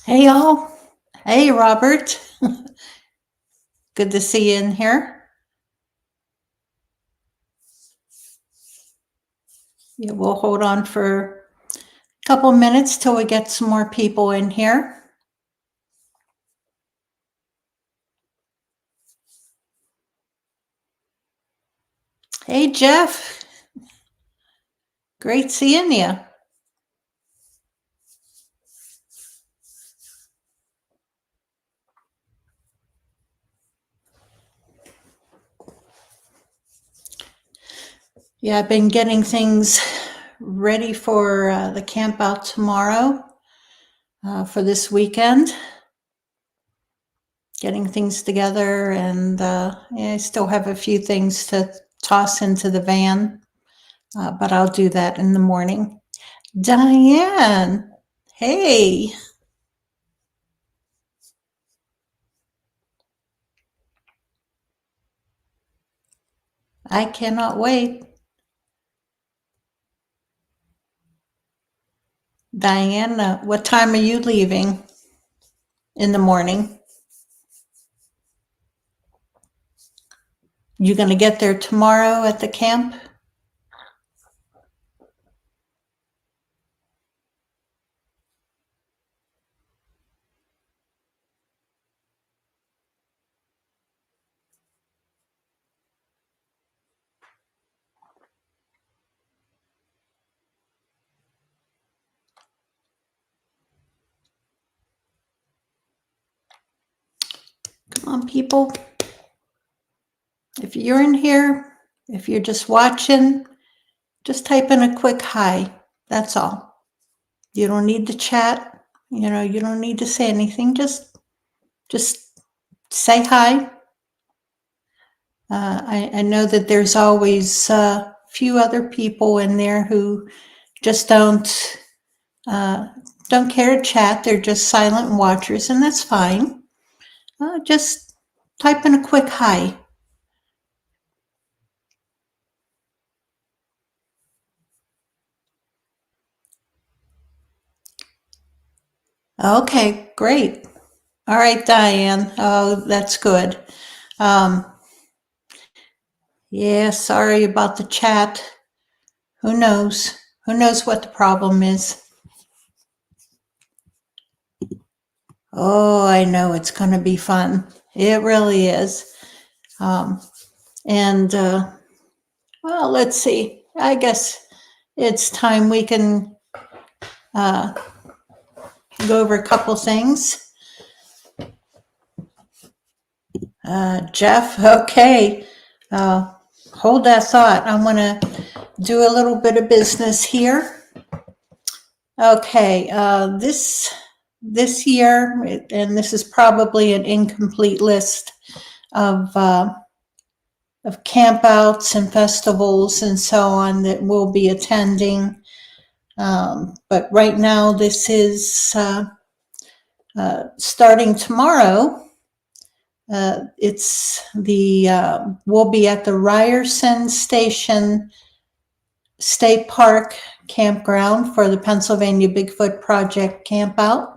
Hey y'all. Hey Robert. Good to see you in here. Yeah, we'll hold on for a couple minutes till we get some more people in here. Hey Jeff. Great seeing you. Yeah, I've been getting things ready for the camp out tomorrow for this weekend. Getting things together, and yeah, I still have a few things to toss into the van, but I'll do that in the morning. Diane, hey. I cannot wait. Diane, what time are you leaving in the morning? You going to get there tomorrow at the camp? Come on, people. If you're in here, if you're just watching, just type in a quick hi. That's all. You don't need to chat. You don't need to say anything. Just say hi. I know that there's always a few other people in there who just don't care to chat. They're just silent watchers, and that's fine. Just type in a quick hi. Okay, great. All right, Diane. Oh, that's good. Yeah, sorry about the chat. Who knows? Who knows what the problem is? Oh, I know it's going to be fun. It really is. And, well, let's see. I guess it's time we can go over a couple things. Jeff, okay. Hold that thought. I want to do a little bit of business here. Okay, this year, and this is probably an incomplete list of campouts and festivals and so on that we'll be attending. But right now, this is starting tomorrow. We'll be at the Ryerson Station State Park Campground for the Pennsylvania Bigfoot Project Campout.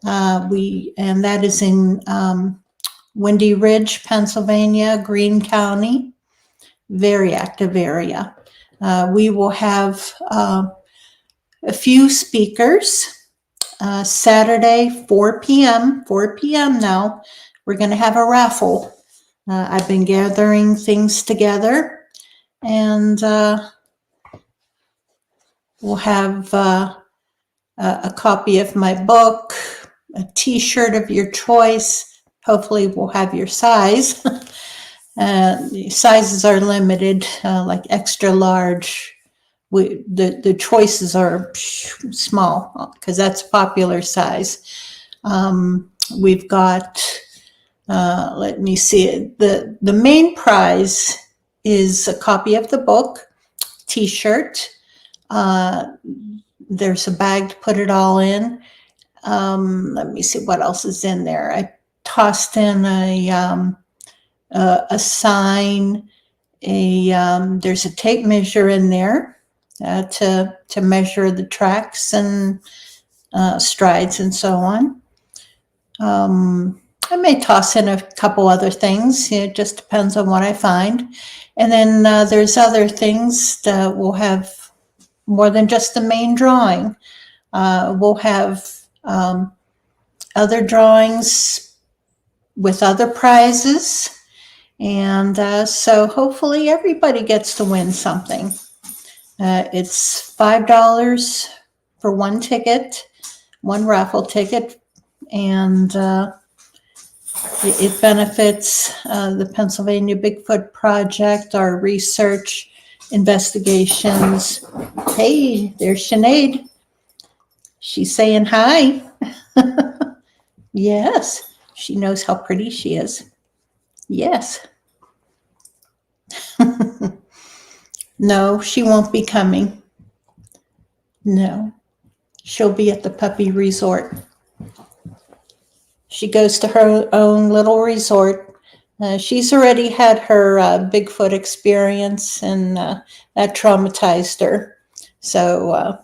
And that is in Windy Ridge, Pennsylvania, Greene County. Very active area. We will have a few speakers. Saturday, 4 p.m. now. We're going to have a raffle. I've been gathering things together, and we'll have a copy of my book, a t-shirt of your choice. Hopefully we'll have your size. Sizes are limited, like extra large. The choices are small because that's popular size. We've got, let me see it. The main prize is a copy of the book, t-shirt. There's a bag to put it all in. Let me see what else is in there. I tossed in a sign. There's a tape measure in there to measure the tracks and strides and so on. I may toss in a couple other things. It just depends on what I find. And then there's other things that will have more than just the main drawing. We'll have other drawings with other prizes. And so hopefully everybody gets to win something. It's $5 for one ticket, one raffle ticket, and it benefits the Pennsylvania Bigfoot Project, our research, investigations. Hey, there's Sinead. She's saying hi. Yes, she knows how pretty she is. Yes. No, she won't be coming. No, she'll be at the puppy resort. She goes to her own little resort. She's already had her Bigfoot experience, and that traumatized her. So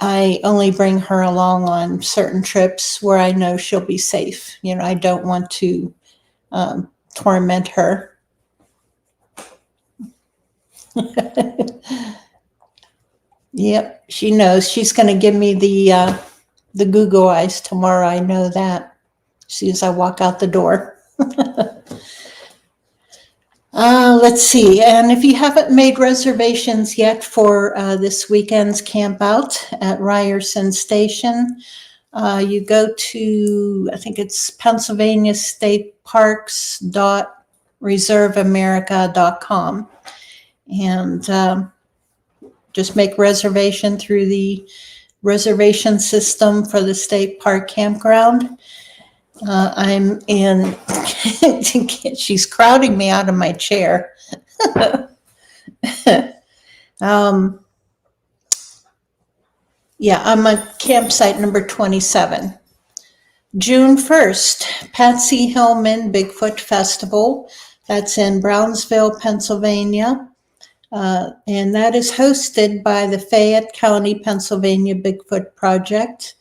I only bring her along on certain trips where I know she'll be safe. You know, I don't want to torment her. Yep, she knows. She's going to give me the Google eyes tomorrow. I know that as soon as I walk out the door. Let's see. And if you haven't made reservations yet for this weekend's Campout at Ryerson Station, you go to, I think it's Pennsylvania State Parks.reserveamerica.com, and just make reservation through the reservation system for the state park campground. I'm in, she's crowding me out of my chair. Yeah, I'm at campsite number 27. June 1st, Patsy Hillman Bigfoot Festival. That's in Brownsville, Pennsylvania. And that is hosted by the Fayette County, Pennsylvania Bigfoot Project.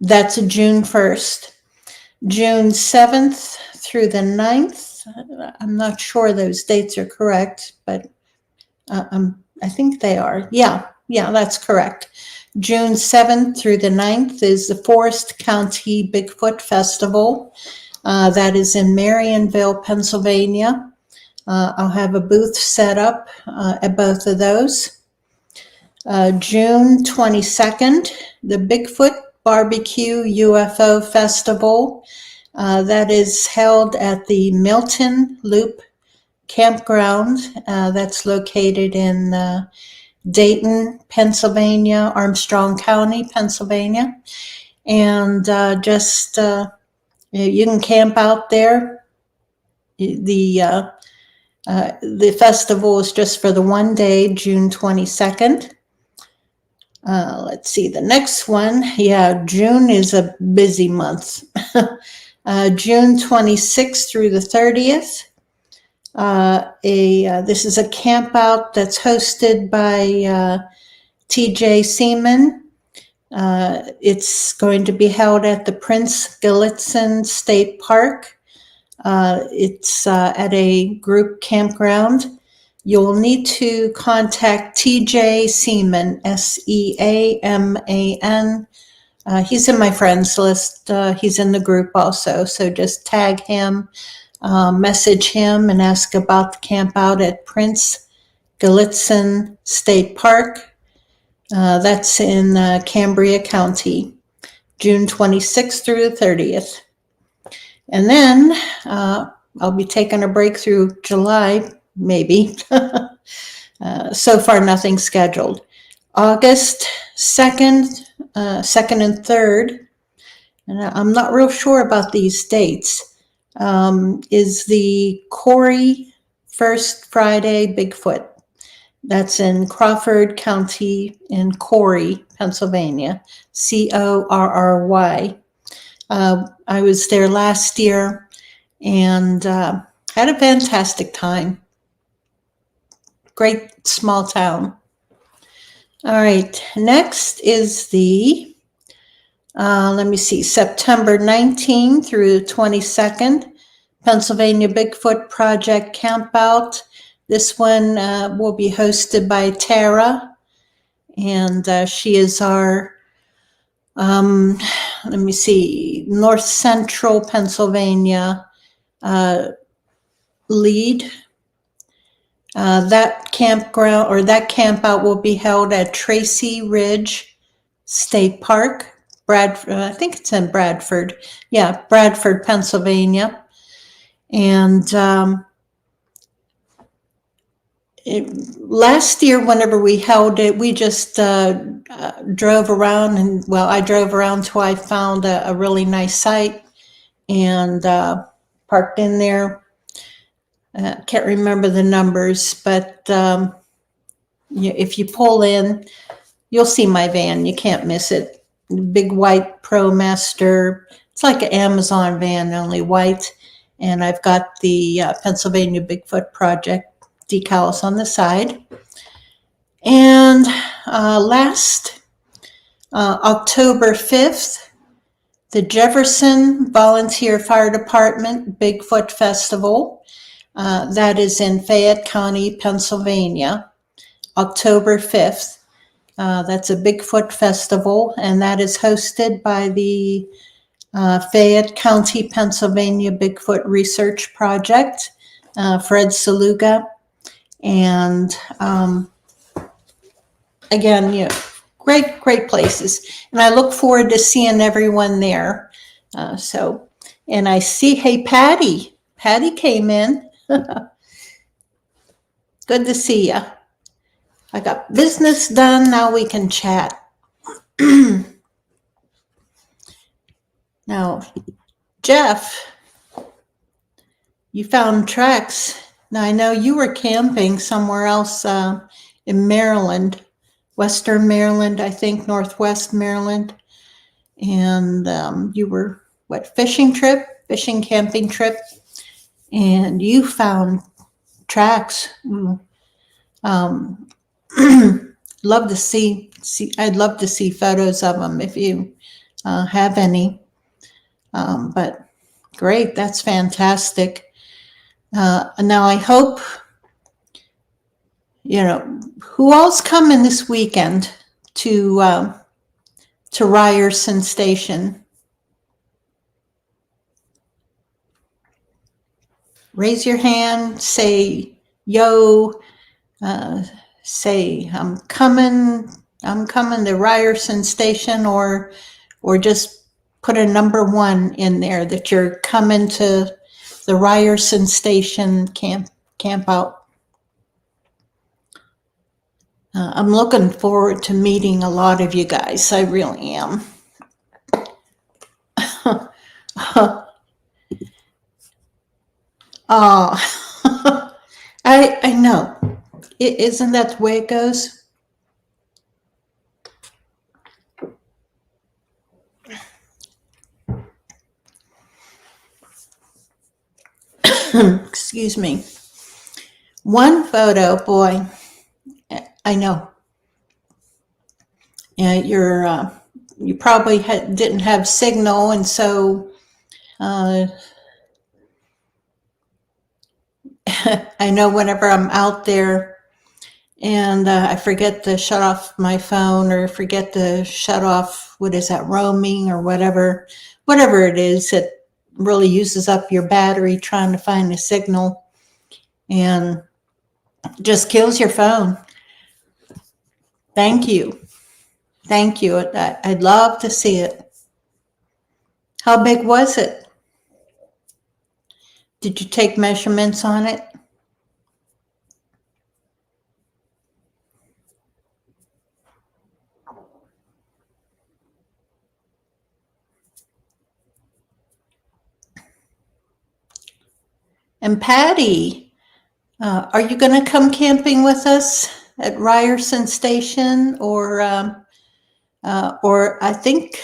That's June 1st. June 7th through the 9th. I'm not sure those dates are correct, but I think they are. Yeah, that's correct. June 7th through the 9th is the Forest County Bigfoot Festival. That is in Marionville, Pennsylvania. I'll have a booth set up at both of those. June 22nd, the Bigfoot Barbecue UFO Festival. That is held at the Milton Loop Campground. That's located in Dayton, Pennsylvania, Armstrong County, Pennsylvania. And you can camp out there. The festival is just for the one day, June 22nd. Let's see, the next one. Yeah, June is a busy month. June 26th through the 30th. This is a camp out that's hosted by TJ Seaman. It's going to be held at the Prince Gallitzin State Park. It's at a group campground. You'll need to contact TJ Seaman, Seaman. He's in my friends list. He's in the group also. So just tag him, message him, and ask about the camp out at Prince Gallitzin State Park. That's in Cambria County, June 26th through the 30th. And then I'll be taking a break through July, maybe. So far, nothing scheduled. August 2nd, 2nd and 3rd, and I'm not real sure about these dates, is the Corey First Friday Bigfoot. That's in Crawford County in Corey, Pennsylvania, Corry. I was there last year and had a fantastic time. Great small town. All right, next is the Let me see, September 19th through 22nd, Pennsylvania Bigfoot Project Campout. This one will be hosted by Tara, and she is our, let me see, North Central Pennsylvania lead. That campground or that campout will be held at Tracy Ridge State Park, I think it's in Bradford. Yeah, Bradford, Pennsylvania. And last year, whenever we held it, we just drove around, and well, I drove around till I found a really nice site and parked in there. Can't remember the numbers, but if you pull in, you'll see my van. You can't miss it. Big white ProMaster. It's like an Amazon van, only white. And I've got the Pennsylvania Bigfoot Project decals on the side. And last October 5th, the Jefferson Volunteer Fire Department Bigfoot Festival. That is in Fayette County, Pennsylvania, October 5th. That's a Bigfoot festival, and that is hosted by the Fayette County, Pennsylvania Bigfoot Research Project, Fred Saluga. And again, great places. And I look forward to seeing everyone there. And I see, hey, Patty. Patty came in. Good to see you. I got business done. Now we can chat. Now, Jeff, you found tracks. Now, I know you were camping somewhere else in Maryland, Western Maryland, I think, Northwest Maryland. And you were, fishing, camping trip. And you found tracks. Love to see. I'd love to see photos of them if you have any. But great, that's fantastic. Now I hope, who all's coming this weekend to Ryerson Station? Raise your hand, say, yo, say, I'm coming to Ryerson Station, or just put a number 1 in there that you're coming to the Ryerson Station camp out. I'm looking forward to meeting a lot of you guys. I really am. I know. Isn't that the way it goes? Excuse me. One photo, boy. I know. Yeah, you probably didn't have signal, and so I know whenever I'm out there and I forget to shut off my phone, or forget to shut off, roaming or whatever it is that really uses up your battery trying to find a signal and just kills your phone. Thank you. I'd love to see it. How big was it? Did you take measurements on it? And Patty, are you going to come camping with us at Ryerson Station, or I think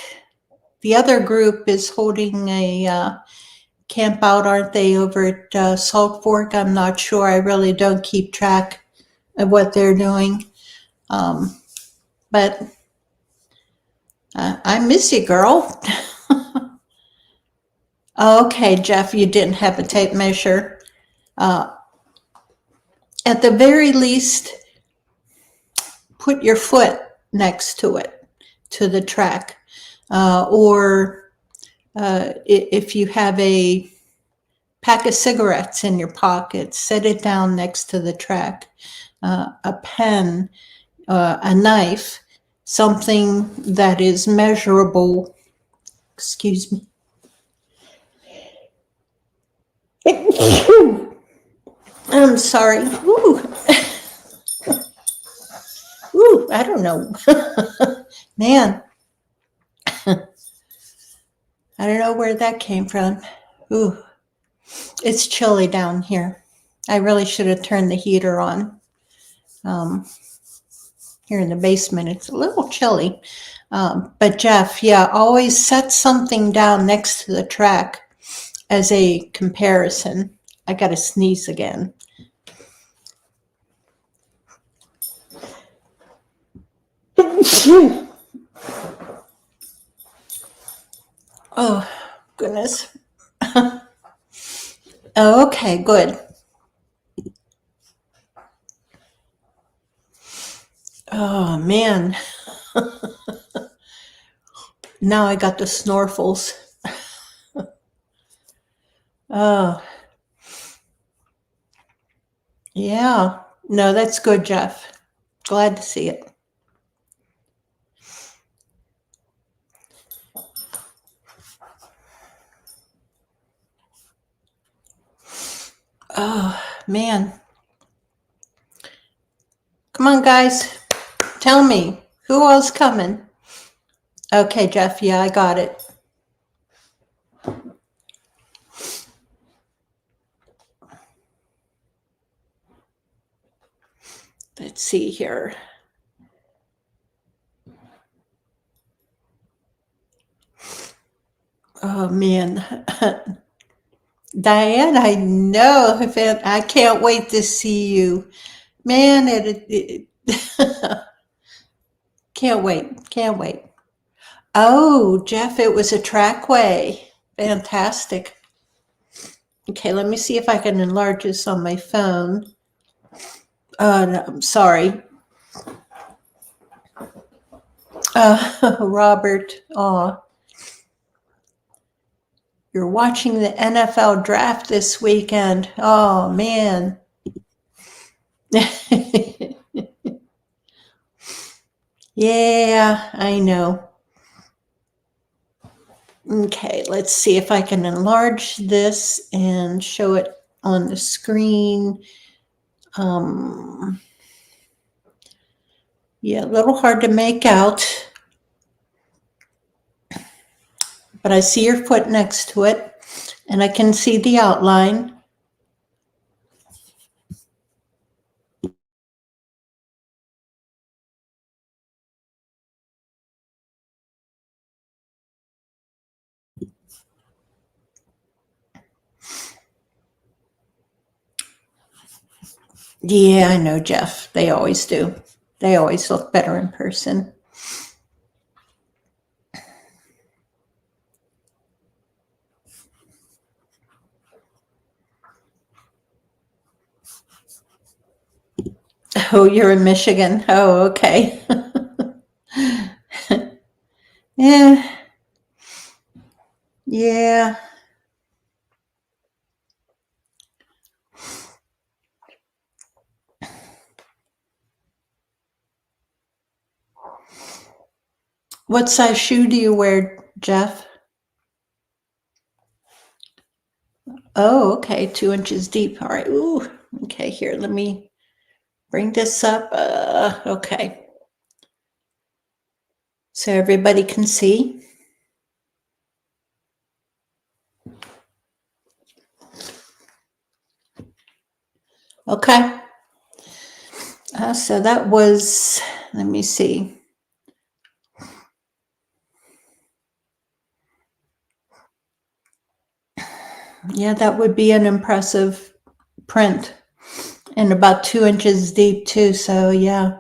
the other group is holding a camp out, aren't they, over at Salt Fork? I'm not sure. I really don't keep track of what they're doing. But I miss you, girl. Okay, Jeff, you didn't have a tape measure. At the very least, put your foot next to it, to the track. Or if you have a pack of cigarettes in your pocket, set it down next to the track. A pen, a knife, something that is measurable. Excuse me. I'm sorry. Ooh. Ooh, I don't know. Man, I don't know where that came from. Ooh, it's chilly down here. I really should have turned the heater on. Here in the basement, it's a little chilly. But Jeff, yeah, always set something down next to the track as a comparison. I got to sneeze again. Oh, goodness. Okay, good. Oh, man. Now I got the snorfles. Oh, yeah. No, that's good, Jeff. Glad to see it. Oh, man. Come on, guys. Tell me, who else coming? Okay, Jeff, yeah, I got it. Let's see here. Oh, man. Diane, I know. I can't wait to see you. Man, can't wait. Can't wait. Oh, Jeff, it was a trackway. Fantastic. Okay, let me see if I can enlarge this on my phone. No, I'm sorry. Robert, you're watching the NFL draft this weekend. Oh, man. Yeah, I know. Okay, let's see if I can enlarge this and show it on the screen. Yeah, a little hard to make out, but I see your foot next to it, and I can see the outline. Yeah, I know, Jeff. They always do. They always look better in person. Oh, you're in Michigan. Oh, okay. Yeah. Yeah. What size shoe do you wear, Jeff? Oh, okay. 2 inches deep. All right. Ooh. Okay, here, let me bring this up. Okay. So everybody can see. Okay. So that was, let me see. Yeah, that would be an impressive print, and about 2 inches deep too. So yeah.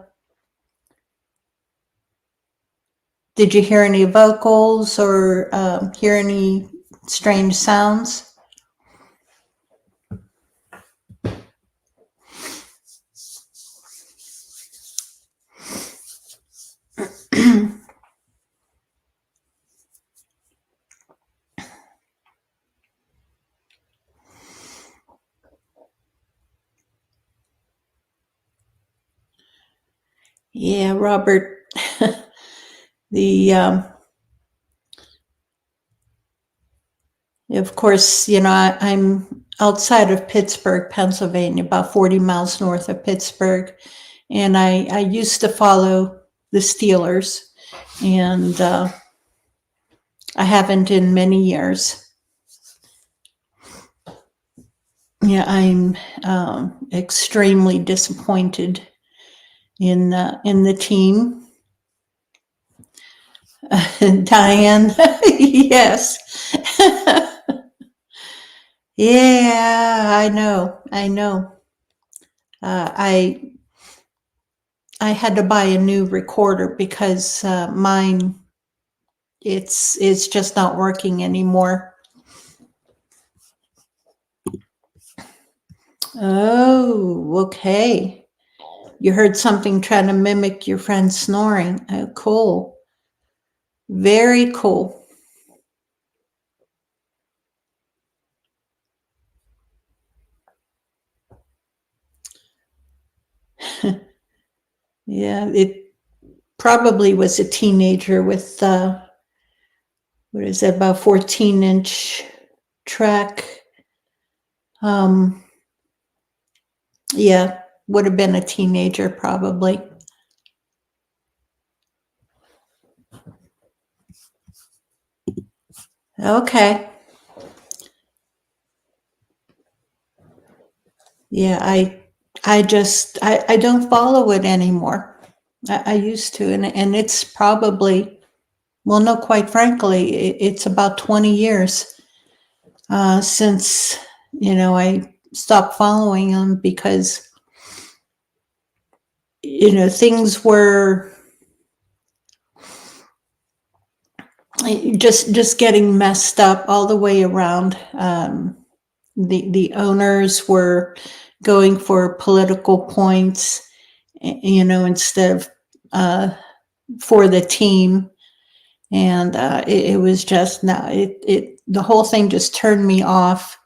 Did you hear any vocals or hear any strange sounds? Yeah, Robert, the of course, I'm outside of Pittsburgh, Pennsylvania, about 40 miles north of Pittsburgh, and I used to follow the Steelers, and I haven't in many years. Yeah, I'm extremely disappointed in the team. Diane, yes. Yeah, I know. I had to buy a new recorder because mine it's just not working anymore. Oh, okay. You heard something trying to mimic your friend snoring. Oh, cool. Very cool. Yeah, it probably was a teenager with what is that, about 14-inch track. Yeah, would have been a teenager probably. Okay. Yeah, I just I don't follow it anymore. I used to, and it's probably, well, no, quite frankly, it's about 20 years since I stopped following them because things were just getting messed up all the way around. The owners were going for political points, instead of for the team, and it was just the whole thing just turned me off,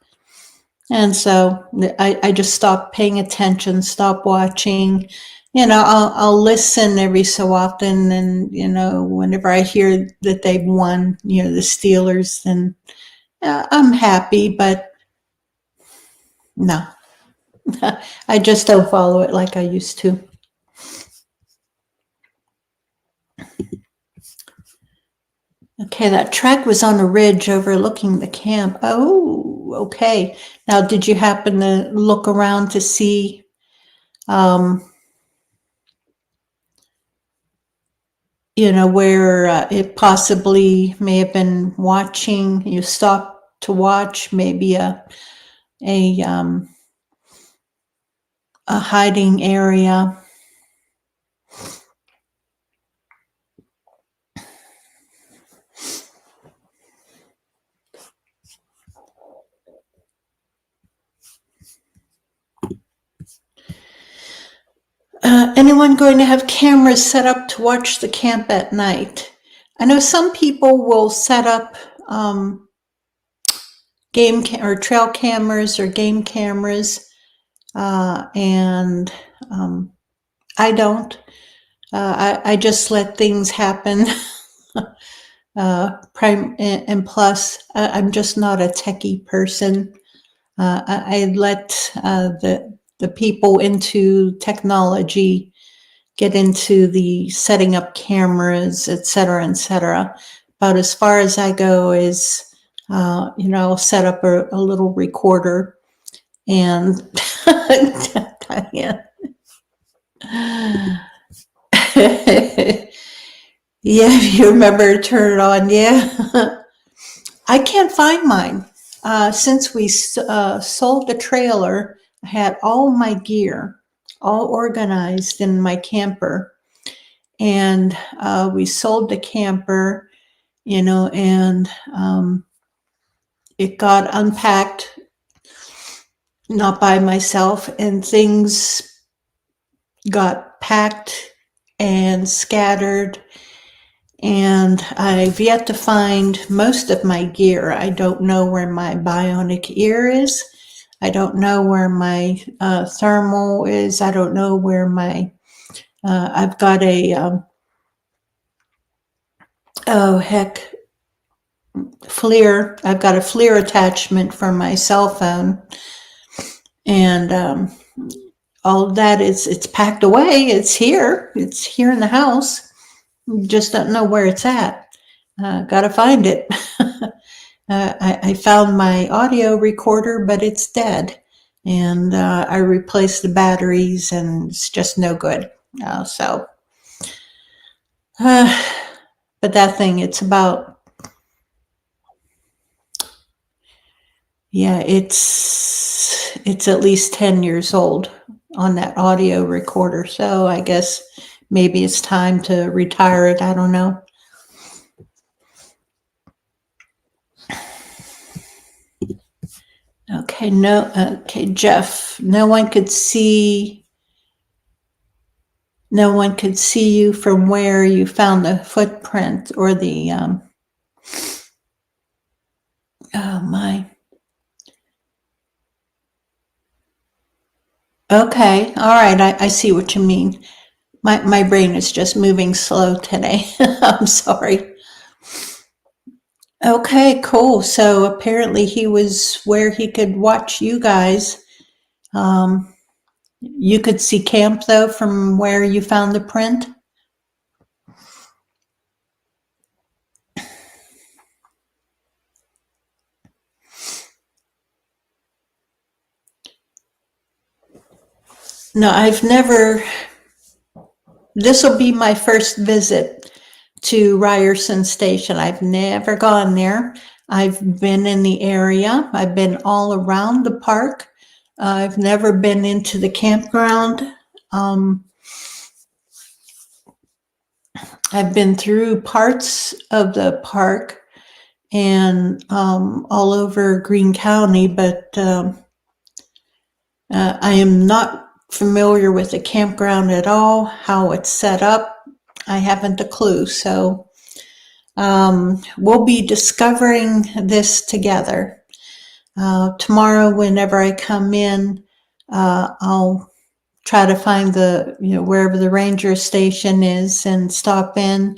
and so I just stopped paying attention, stopped watching. I'll listen every so often, and whenever I hear that they've won, the Steelers, then I'm happy, but no. I just don't follow it like I used to. Okay, that track was on a ridge overlooking the camp. Oh, okay. Now, did you happen to look around to see where it possibly may have been watching? You stopped to watch maybe a hiding area. Anyone going to have cameras set up to watch the camp at night? I know some people will set up or trail cameras or game cameras, and I don't. I just let things happen. And plus, I'm just not a techie person. I let the people into technology get into the setting up cameras, et cetera, et cetera. About as far as I go is, I'll set up a little recorder and yeah. Yeah, you remember to turn it on. Yeah. I can't find mine. Since we sold the trailer, I had all my gear all organized in my camper. and we sold the camper, and it got unpacked, not by myself, and things got packed and scattered, and I've yet to find most of my gear. I don't know where my bionic ear is. I don't know where my thermal is. I don't know where my, I've got a, oh heck, FLIR. I've got a FLIR attachment for my cell phone, and all of that it's packed away. It's here in the house. Just don't know where it's at. Gotta find it. I found my audio recorder, but it's dead, and I replaced the batteries, and it's just no good. But that thing, it's about, yeah, it's at least 10 years old on that audio recorder. So I guess maybe it's time to retire it. I don't know. Okay, okay, Jeff, no one could see you from where you found the footprint or the, oh my. Okay, all right, I see what you mean. My brain is just moving slow today. I'm sorry. Okay, cool. So apparently he was where he could watch you guys. You could see camp, though, from where you found the print? No, I've never... This will be my first visit to Ryerson Station. I've never gone there. I've been in the area. I've been all around the park. I've never been into the campground. I've been through parts of the park and all over Greene County, but I am not familiar with the campground at all, how it's set up. I haven't a clue. So we'll be discovering this together. Tomorrow, whenever I come in, I'll try to find wherever the ranger station is and stop in,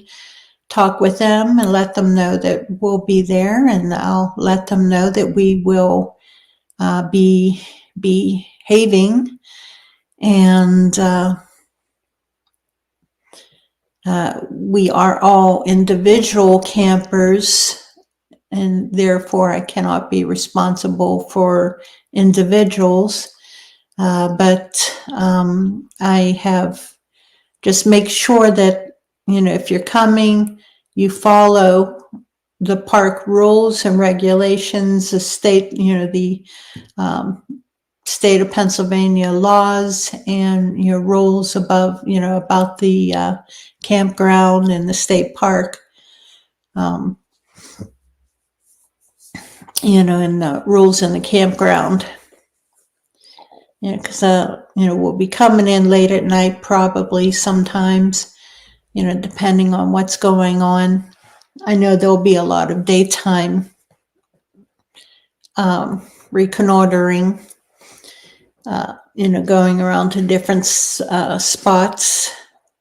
talk with them, and let them know that we'll be there, and I'll let them know that we will be behaving, and we are all individual campers, and therefore I cannot be responsible for individuals. But I have just make sure that, if you're coming, you follow the park rules and regulations, the state, the state of Pennsylvania laws and rules about the campground and the state park. And the rules in the campground. Because we'll be coming in late at night, probably sometimes, depending on what's going on. I know there'll be a lot of daytime reconnoitering, going around to different spots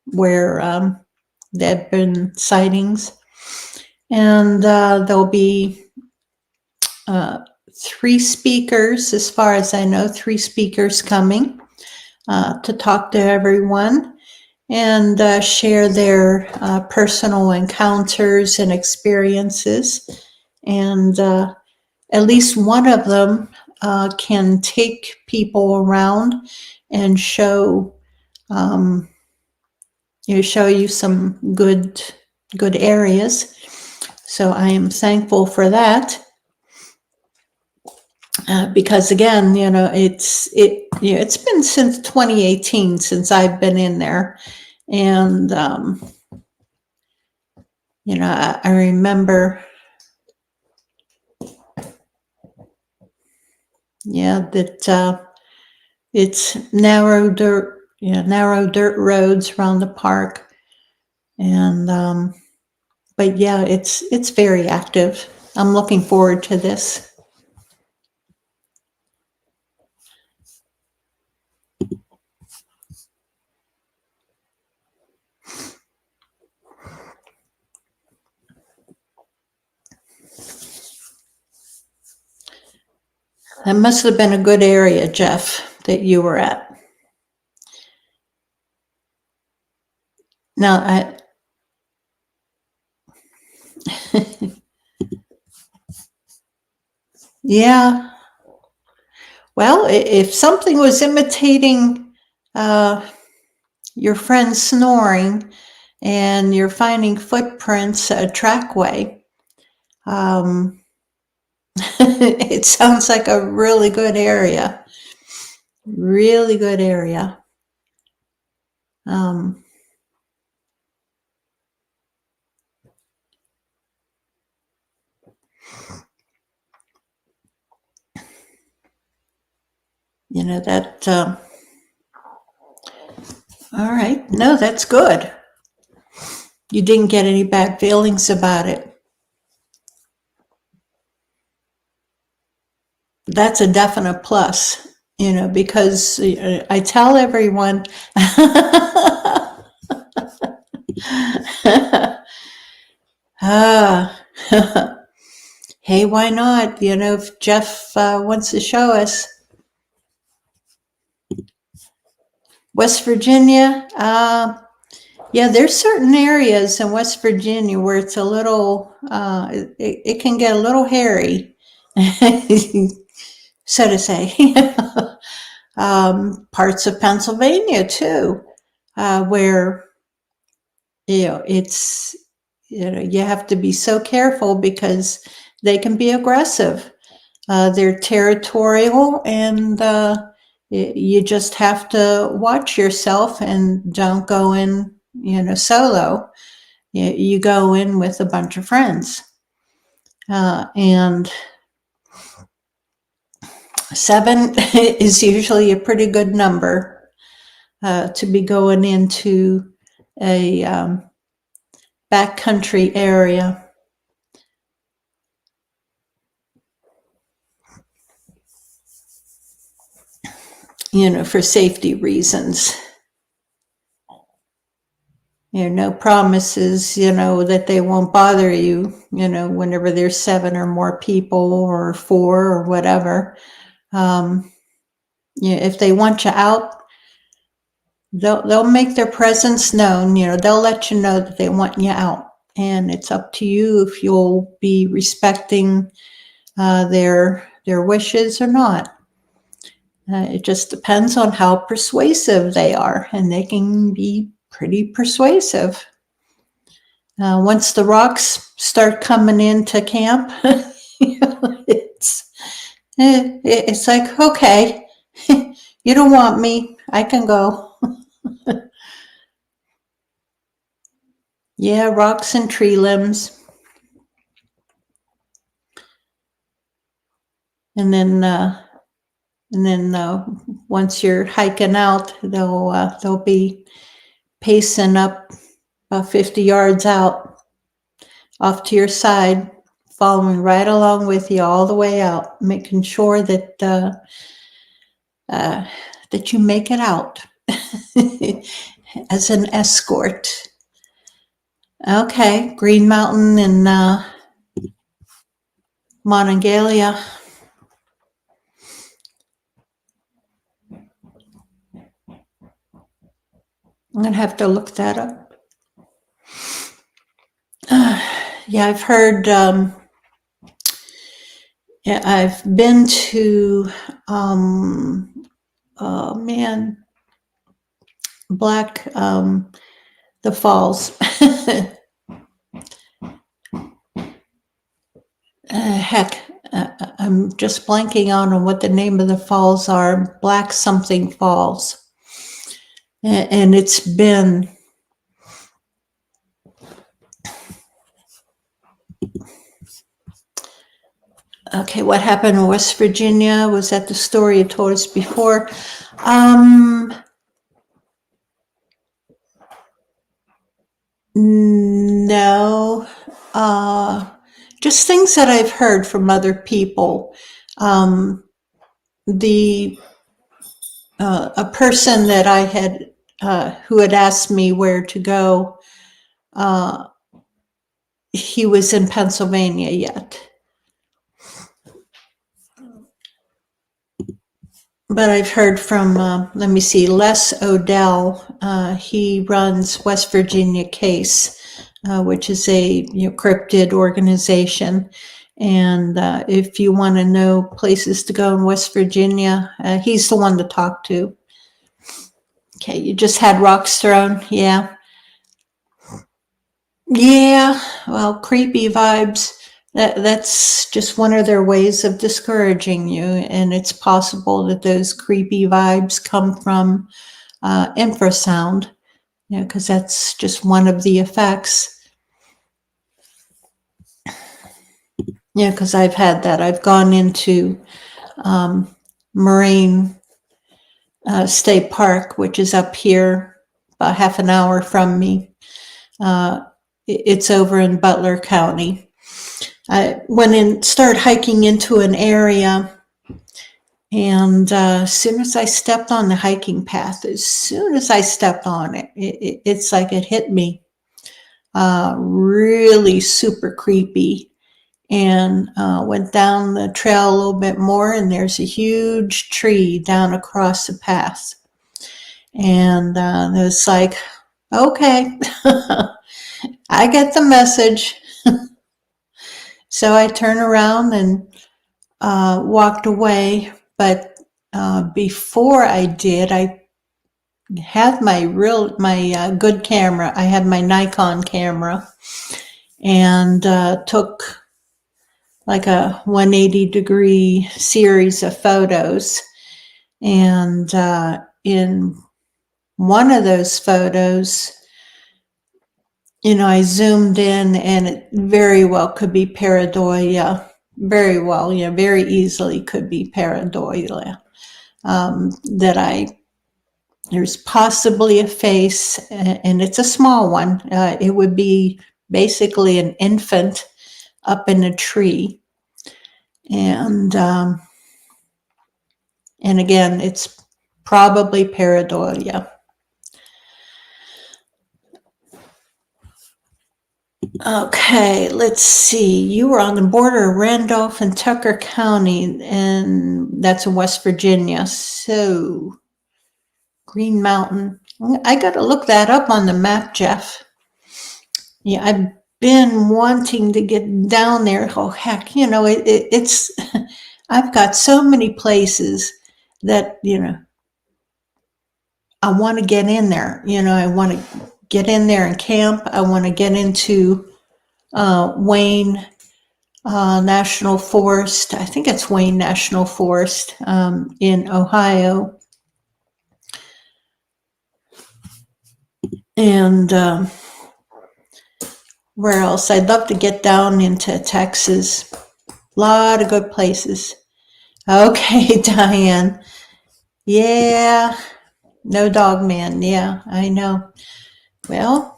where there have been sightings. And there'll be 3 speakers, as far as I know, 3 speakers coming to talk to everyone and share their personal encounters and experiences. And at least one of them can take people around and show you some good areas. So I am thankful for that. Because again, it's been since 2018 since I've been in there, And, I remember, that it's narrow dirt roads around the park. And, but yeah, it's very active. I'm looking forward to this. That must have been a good area, Jeff, that you were at. Now, yeah. Well, if something was imitating your friend snoring and you're finding footprints a trackway, it sounds like a really good area. Really good area. That, all right. No, that's good. You didn't get any bad feelings about it. That's a definite plus, because I tell everyone, hey, why not? If Jeff wants to show us. West Virginia, yeah, there's certain areas in West Virginia where it's a little, it can get a little hairy, so to say. Parts of Pennsylvania too, where, it's, you have to be so careful because they can be aggressive. They're territorial, and you just have to watch yourself and don't go in, solo. You go in with a bunch of friends. And 7 is usually a pretty good number to be going into a backcountry area. For safety reasons. No promises, that they won't bother you, whenever there's 7 or more people or 4 or whatever. If they want you out, they'll make their presence known. They'll let you know that they want you out, and it's up to you if you'll be respecting their wishes or not. It just depends on how persuasive they are, and they can be pretty persuasive. Once the rocks start coming into camp, it's like, okay, you don't want me, I can go. Yeah, rocks and tree limbs. And then once you're hiking out, they'll be pacing up about 50 yards out off to your side, following right along with you all the way out, making sure that that you make it out as an escort. Okay, Green Mountain and Monongalia. I'm going to have to look that up. Yeah, I've heard, yeah, I've been to, Black, the falls. Heck, I'm just blanking on what the name of the falls are. Black something falls. And it's been Okay, what happened in West Virginia? Was that the story you told us before? No, just things that I've heard from other people. The a person that I had who had asked me where to go, he was in Pennsylvania yet. But I've heard from, let me see, Les Odell. He runs West Virginia Case, which is a cryptid organization. And if you want to know places to go in West Virginia, he's the one to talk to. Okay, you just had rocks thrown? Yeah. Yeah, well, creepy vibes. That's just one of their ways of discouraging you. And it's possible that those creepy vibes come from infrasound, because that's just one of the effects. Yeah, because I've had that. I've gone into Moraine State Park, which is up here about half an hour from me. It's over in Butler County. I went and started hiking into an area, and as soon as I stepped on the hiking path, it's like it hit me. Really super creepy. And went down the trail a little bit more, and there's a huge tree down across the path. And it's like, okay, I get the message. So I turned around and walked away. But before I did, I had my good camera. I had my Nikon camera, and took like a 180-degree series of photos. And in one of those photos, I zoomed in, and it very well could be pareidolia. Very well, very easily could be pareidolia. There's possibly a face, and it's a small one. It would be basically an infant up in a tree. And again, it's probably pareidolia. Okay, let's see. You were on the border of Randolph and Tucker County, and that's in West Virginia. So, Green Mountain. I got to look that up on the map, Jeff. Yeah, I've been wanting to get down there. Oh, heck, it's, I've got so many places that, I want to get in there. I want to get in there and camp. I want to get into Wayne National Forest. I think it's Wayne National Forest in Ohio. And where else? I'd love to get down into Texas. A lot of good places. Okay, Diane. Yeah, no dog man. Yeah, I know. Well,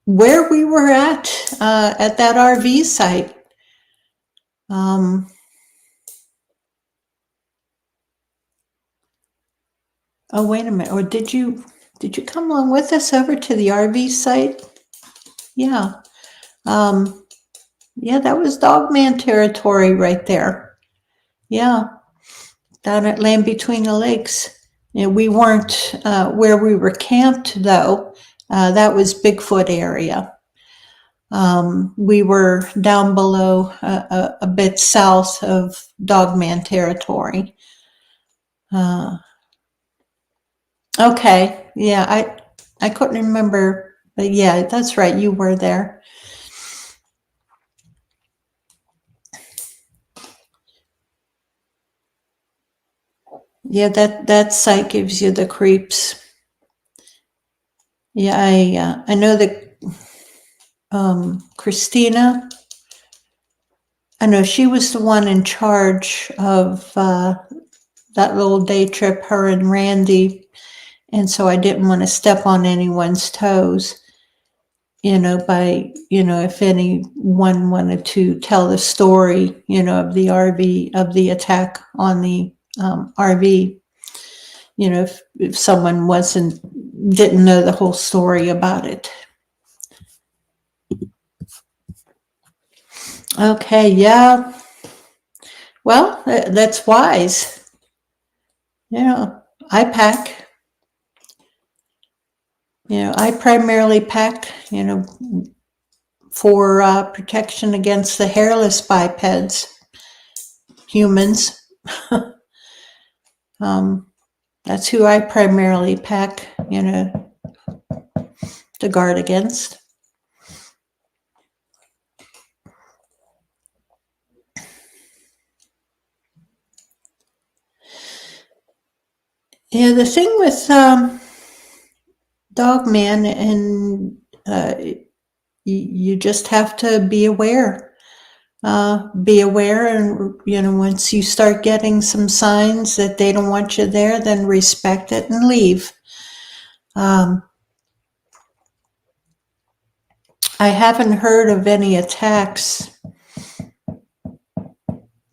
where we were at that RV site. Oh, wait a minute. Or did you come along with us over to the RV site? Yeah. Yeah, that was Dogman territory right there. Yeah. Down at Land Between the Lakes. We weren't where we were camped, though. That was Bigfoot area. We were down below a bit south of Dogman territory. Okay, yeah, I couldn't remember, but yeah, that's right, you were there. Yeah, that site gives you the creeps. Yeah, I know that Christina I know she was the one in charge of that little day trip, her and Randy. And so I didn't want to step on anyone's toes, if anyone wanted to tell the story, of the RV, of the attack on the RV, if someone didn't know the whole story about it. Okay, yeah. Well, that's wise. I pack. I primarily pack, for protection against the hairless bipeds, humans. That's who I primarily pack, to guard against. Yeah, the thing with Dogman, and you just have to be aware. And once you start getting some signs that they don't want you there, then respect it and leave. I haven't heard of any attacks.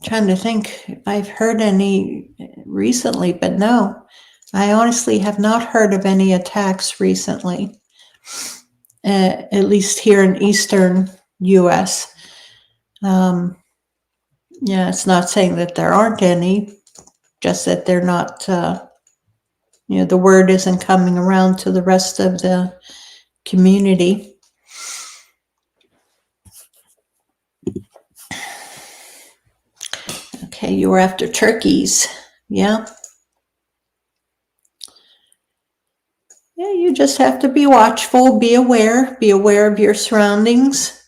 Trying to think if I've heard any recently, but no, I honestly have not heard of any attacks recently, at least here in Eastern US. It's not saying that there aren't any, just that they're not, the word isn't coming around to the rest of the community. Okay, you were after turkeys. Yeah. Yeah, you just have to be watchful, be aware of your surroundings.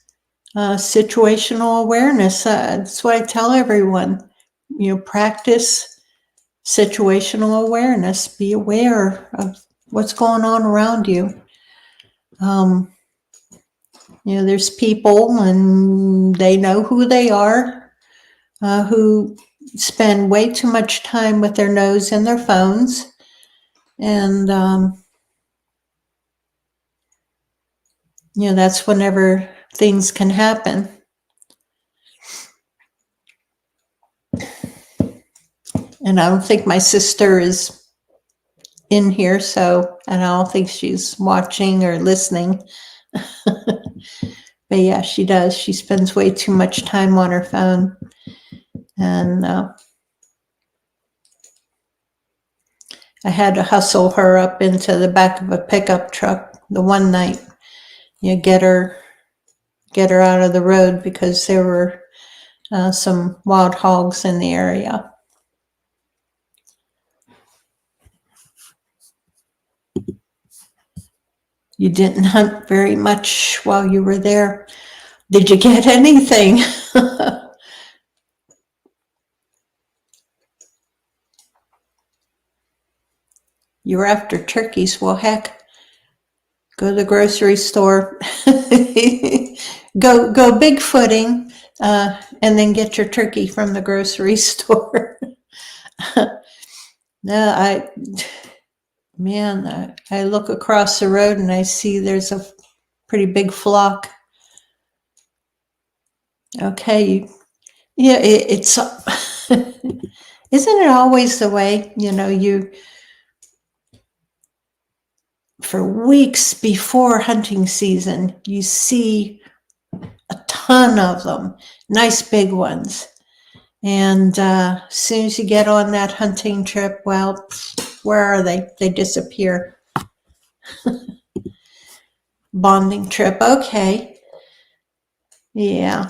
Situational awareness. That's what I tell everyone. Practice situational awareness. Be aware of what's going on around you. There's people, and they know who they are, who spend way too much time with their nose in their phones. And, that's whenever things can happen. And I don't think my sister is in here, and I don't think she's watching or listening. But yeah, she does. She spends way too much time on her phone. And I had to hustle her up into the back of a pickup truck the one night, get her out of the road, because there were some wild hogs in the area. You didn't hunt very much while you were there. Did you get anything? You were after turkeys. Well, heck, go to the grocery store. Go bigfooting, and then get your turkey from the grocery store. No, I look across the road and I see there's a pretty big flock. Okay, yeah, it's isn't it always the way? For weeks before hunting season, you see a ton of them, nice big ones. And as soon as you get on that hunting trip, well, where are they? They disappear. Bonding trip, okay. Yeah.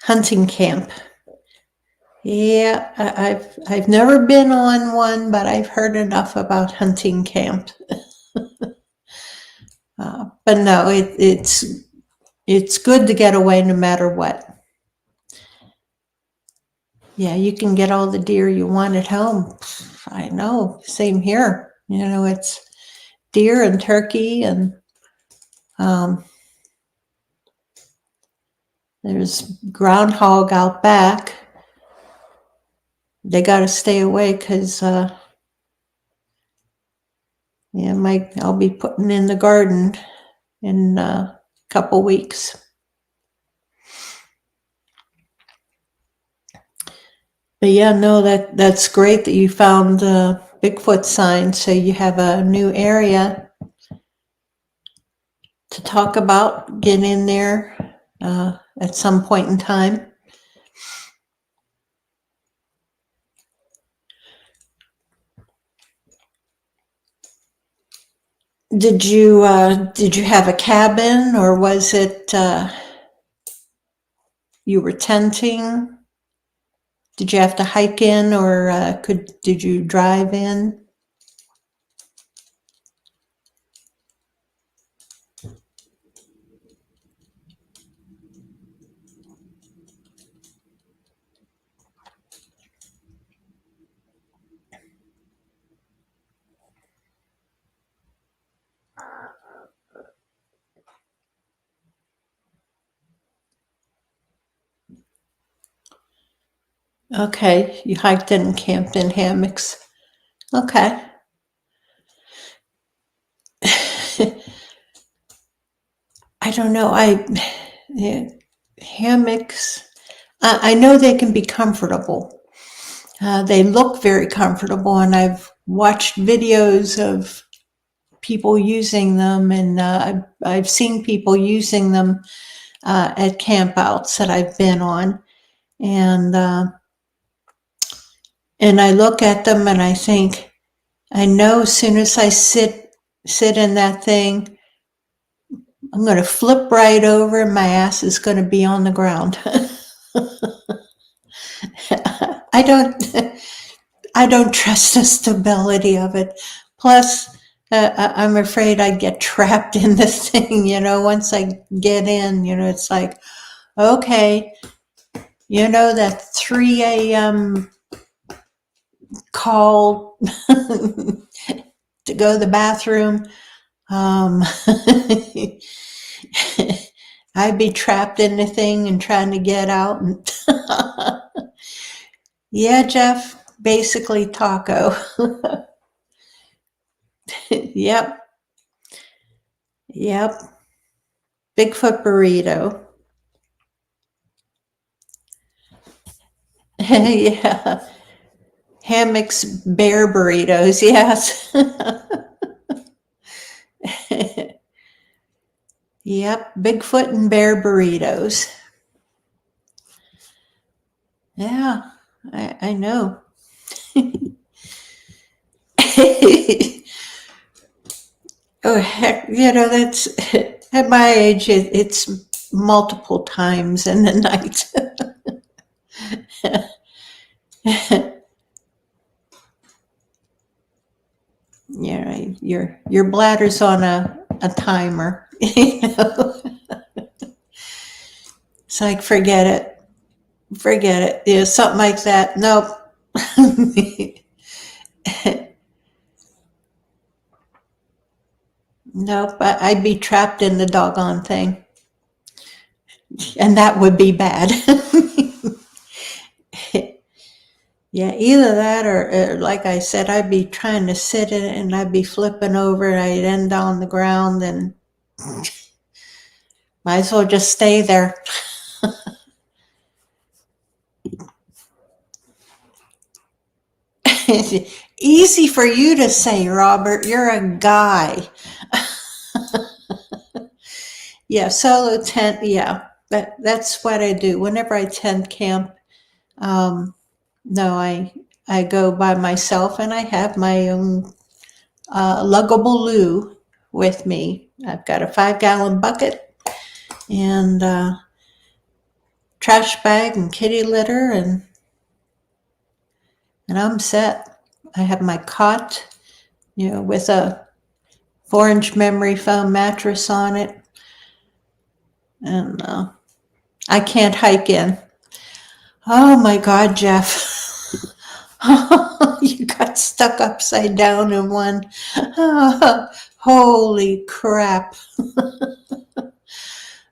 Hunting camp. Yeah, I've never been on one, but I've heard enough about hunting camp. But no, it's good to get away no matter what. Yeah, you can get all the deer you want at home. I know, same here. It's deer and turkey and There's groundhog out back. They got to stay away because, I'll be putting in the garden in a couple weeks. But yeah, no, that's great that you found the Bigfoot sign, so you have a new area to talk about. Get in there at some point in time. Did you have a cabin, or was it you were tenting? Did you have to hike in, or did you drive in? Okay, you hiked in and camped in hammocks. Okay. I don't know. Hammocks. I know they can be comfortable. They look very comfortable, and I've watched videos of people using them, and I've seen people using them at campouts that I've been on, and I look at them and I think, I know as soon as I sit in that thing, I'm going to flip right over and my ass is going to be on the ground. I don't trust the stability of it. Plus, I'm afraid I'd get trapped in the thing, once I get in, it's like, okay, that 3 a.m. call to go to the bathroom. I'd be trapped in the thing and trying to get out. And yeah, Jeff, basically taco. Yep. Bigfoot burrito. Yeah. Hammocks, bear burritos, yes. Yep, Bigfoot and bear burritos. Yeah, I know. Oh, heck, that's, at my age, it's multiple times in the night. Your bladder's on a timer. It's like, forget it. Yeah, something like that. Nope. Nope, I'd be trapped in the doggone thing. And that would be bad. Yeah, either that or like I said, I'd be trying to sit in it and I'd be flipping over and I'd end on the ground, and might as well just stay there. Easy for you to say, Robert. You're a guy. Yeah, solo tent. Yeah, that's what I do whenever I tent camp. No, I go by myself, and I have my own luggable loo with me. I've got a 5-gallon bucket and trash bag and kitty litter, and I'm set. I have my cot, with a 4-inch memory foam mattress on it, and I can't hike in. Oh my God, Jeff. You got stuck upside down in one. Holy crap.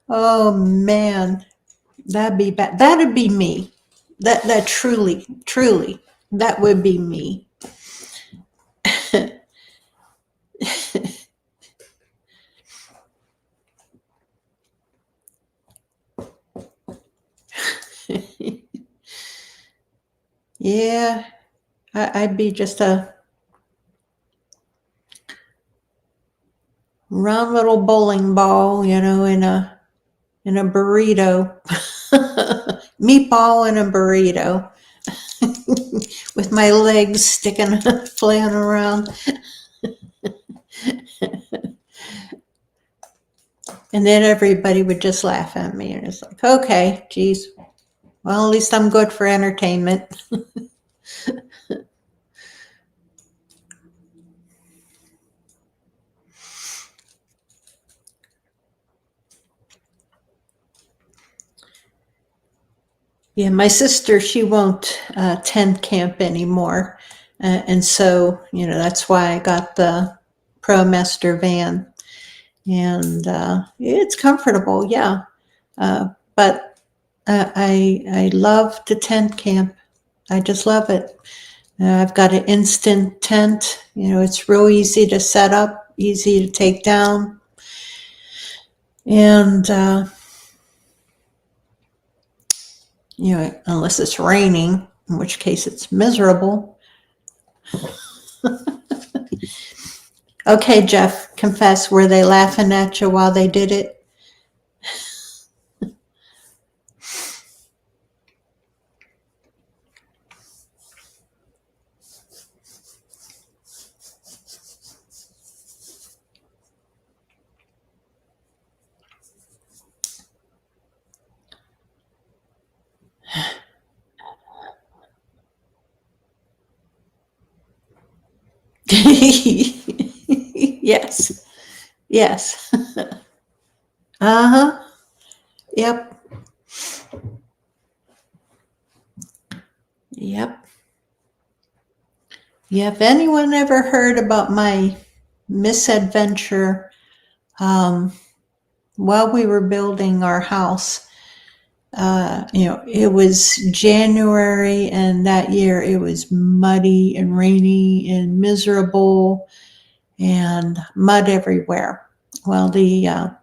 Oh man. That'd be bad. That'd be me. That truly, truly, that would be me. Yeah, I'd be just a round little bowling ball, in a burrito, meatball in a burrito, with my legs sticking, flying around. And then everybody would just laugh at me, and it's like, okay, geez, well, at least I'm good for entertainment. Yeah, my sister, she won't attend camp anymore. And so, that's why I got the ProMaster van. And it's comfortable, yeah. But I love the tent camp. I just love it. I've got an instant tent. It's real easy to set up, easy to take down. And unless it's raining, in which case it's miserable. Okay, Jeff, confess, were they laughing at you while they did it? Yes. Yes. Uh-huh. Yep. Yep. Yeah, if anyone ever heard about my misadventure while we were building our house, it was January, and that year it was muddy and rainy and miserable and mud everywhere. Well, the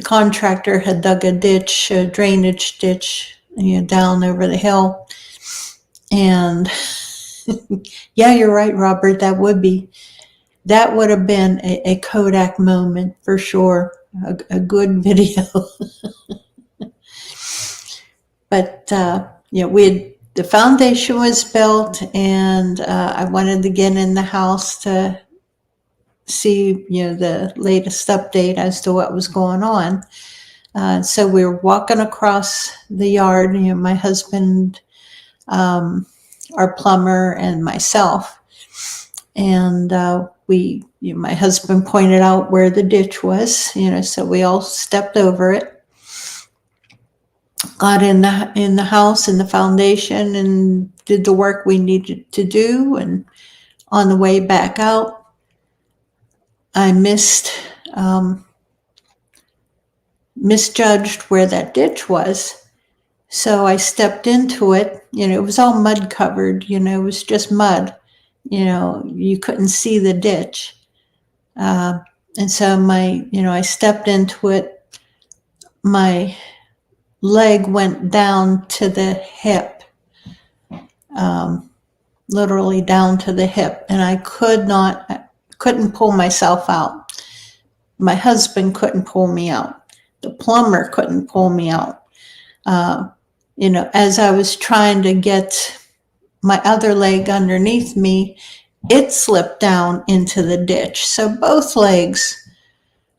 contractor had dug a drainage ditch, down over the hill. And yeah, you're right, Robert. That would have been a Kodak moment for sure. A good video. But the foundation was built, and I wanted to get in the house to see the latest update as to what was going on. So we were walking across the yard, my husband, our plumber, and myself, and my husband pointed out where the ditch was, so we all stepped over it, got in the house, in the foundation, and did the work we needed to do. And on the way back out, I misjudged where that ditch was. So I stepped into it. It was all mud covered. It was just mud. You couldn't see the ditch. And so I stepped into it. My leg went down to the hip, literally down to the hip, and I couldn't pull myself out. My husband couldn't pull me out. The plumber couldn't pull me out. As I was trying to get my other leg underneath me, it slipped down into the ditch. So both legs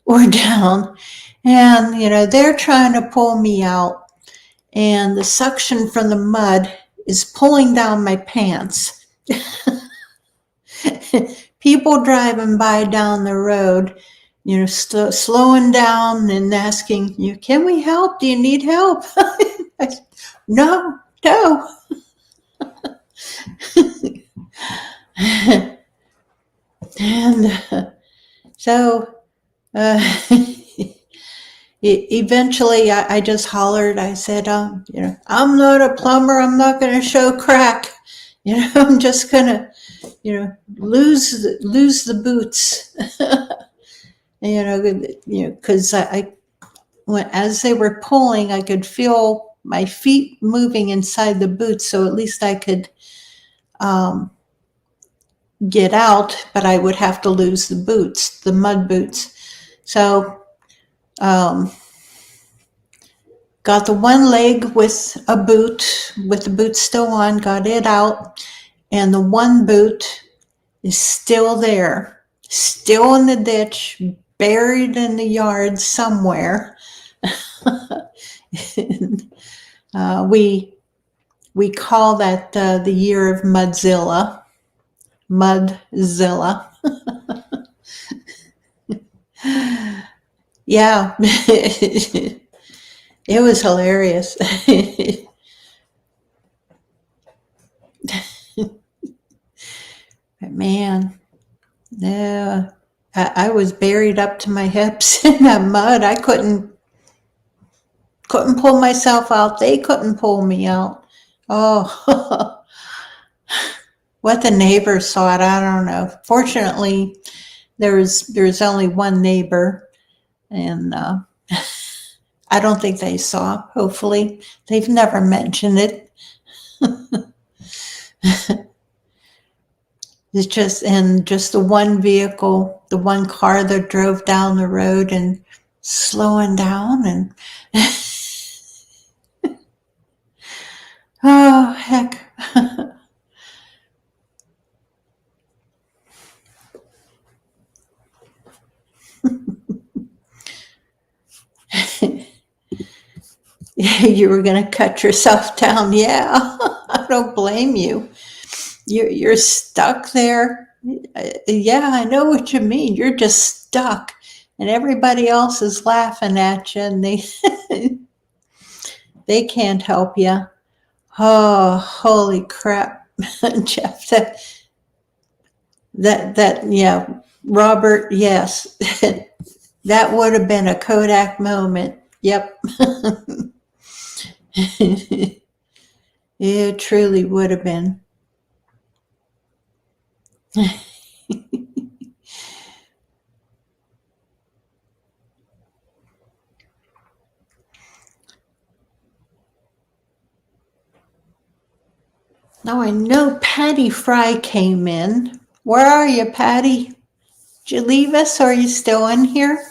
were down, and they're trying to pull me out, and the suction from the mud is pulling down my pants. People driving by down the road, slowing down and asking, can we help? Do you need help? No. And so Eventually I just hollered. I said, I'm not a plumber. I'm not going to show crack. I'm just going to, lose the boots. Because as they were pulling, I could feel my feet moving inside the boots. So at least I could get out, but I would have to lose the boots, the mud boots. So got the one leg with a boot, with the boot still on, got it out, and the one boot is still there, still in the ditch, buried in the yard somewhere. We call that the year of Mudzilla. Mudzilla. Yeah. It was hilarious. But man, yeah, I was buried up to my hips in that mud. I couldn't pull myself out. They couldn't pull me out. Oh, what the neighbors thought, I don't know. Fortunately, there was only one neighbor, and I don't think they saw. Hopefully, they've never mentioned it. It's just the one vehicle, the one car that drove down the road and slowing down, and oh heck. You were going to cut yourself down. Yeah, I don't blame you. You're stuck there. Yeah, I know what you mean. You're just stuck, and everybody else is laughing at you, and they can't help you. Oh, holy crap, Jeff! Yeah, Robert. Yes, that would have been a Kodak moment. Yep. It truly would have been. Now I know Patty Fry came in. Where are you, Patty? Did you leave us, or are you still in here?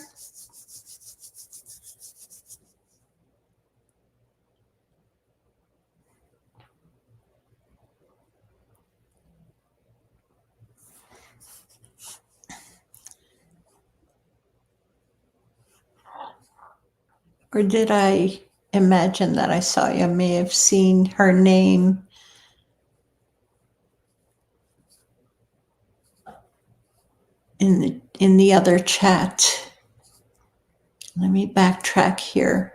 Or did I imagine that I saw you? I may have seen her name in the other chat. Let me backtrack here.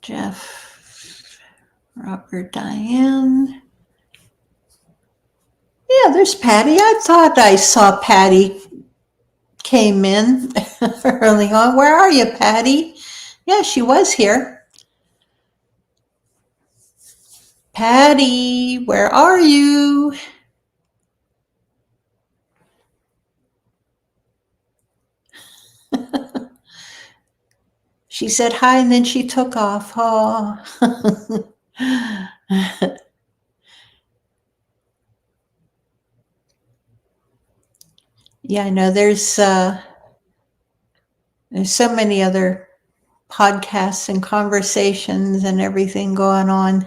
Jeff, Robert, Diane. Yeah, there's Patty. I thought I saw Patty came in early on. Where are you, Patty? Yeah, she was here. Patty, where are you? She said hi, and then she took off. Oh. Yeah, I know there's so many other podcasts and conversations and everything going on.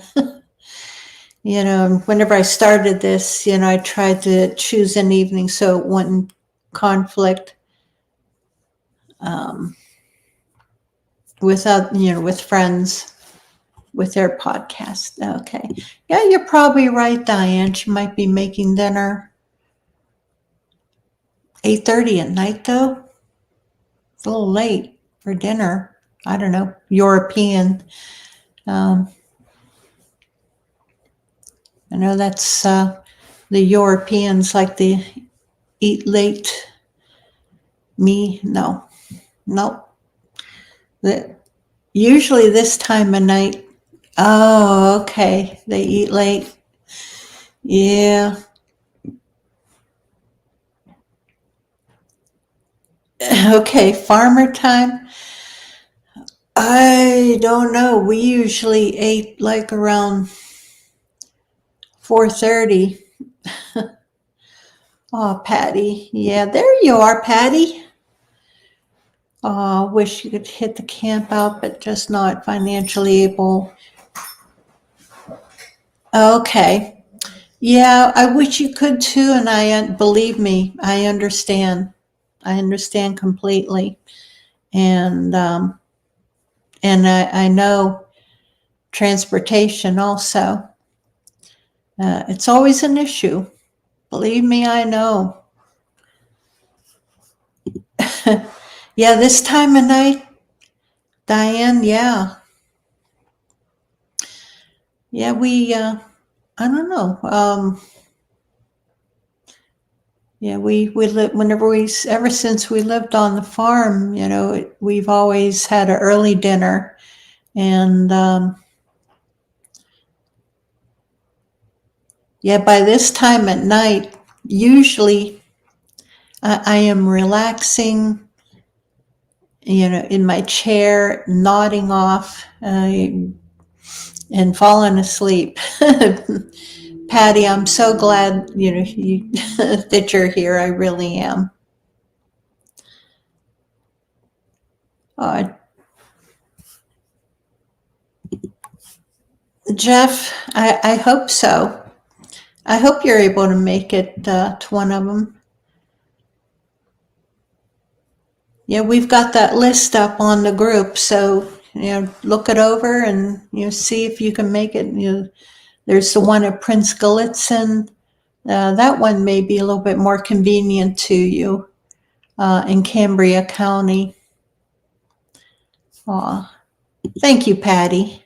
Whenever I started this, I tried to choose an evening so it wouldn't conflict with friends with their podcast. Okay. Yeah, you're probably right, Diane. She might be making dinner 8:30 at night, though. It's a little late for dinner. I don't know. European. I know that's the Europeans like to eat late. Me, no. Nope. The, usually this time of night. Oh, okay. They eat late. Yeah. Okay. Farmer time. I don't know. We usually ate like around 4:30. Oh, Patty. Yeah, there you are, Patty. Oh, wish you could hit the camp out, but just not financially able. Okay. Yeah, I wish you could too, and believe me, I understand. I understand completely, and I know transportation also. It's always an issue. Believe me, I know. Yeah, this time of night, Diane. Yeah, yeah. I don't know. Yeah, we live whenever ever since we lived on the farm, we've always had an early dinner, and yeah, by this time at night, usually I am relaxing, in my chair, nodding off, and falling asleep. Patty, I'm so glad that you're here. I really am. Uh, Jeff, I hope so. I hope you're able to make it to one of them. Yeah, we've got that list up on the group, so look it over and see if you can make it. There's the one at Prince Gallitzin. That one may be a little bit more convenient to you in Cambria County. Aw. Thank you, Patty.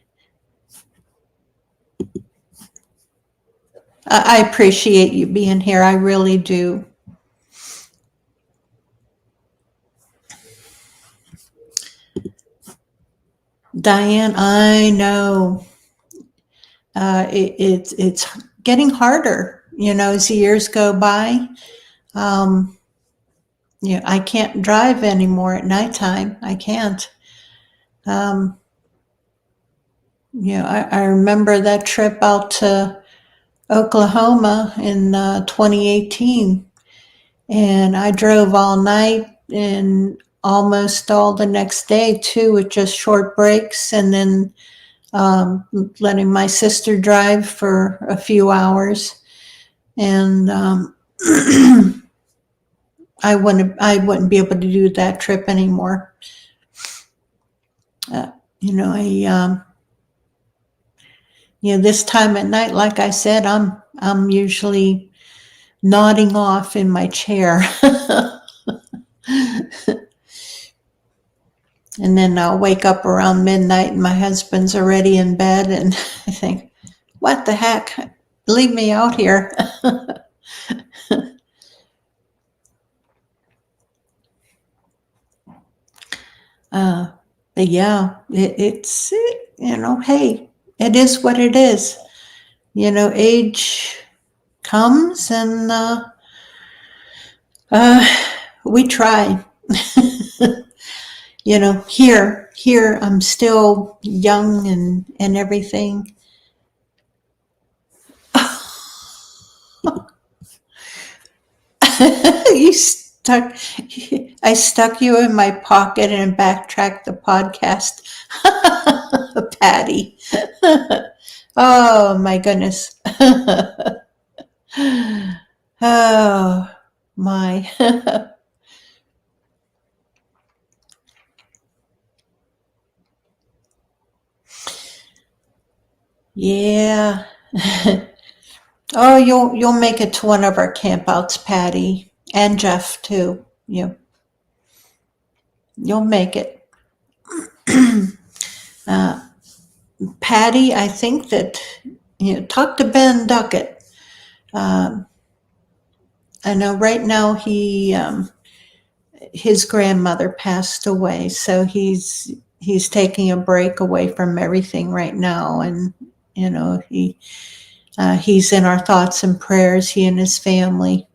I appreciate you being here. I really do. Diane, I know. It's getting harder, as the years go by. I can't drive anymore at nighttime. I can't. I remember that trip out to Oklahoma in 2018, and I drove all night and almost all the next day too, with just short breaks, and then letting my sister drive for a few hours, and I wouldn't be able to do that trip anymore. This time at night, like I said, I'm usually nodding off in my chair. And then I'll wake up around midnight and my husband's already in bed, and I think, what the heck? Leave me out here. But yeah, it's, hey, it is what it is. Age comes, and we try. Here I'm still young and everything. I stuck you in my pocket and backtracked the podcast. Patty. Oh my goodness. Oh my. Yeah. Oh, you'll make it to one of our campouts, Patty, and Jeff too. You'll make it. Patty, I think that talk to Ben Duckett. I know right now his grandmother passed away, so he's he's taking a break away from everything right now, and he's in our thoughts and prayers, he and his family.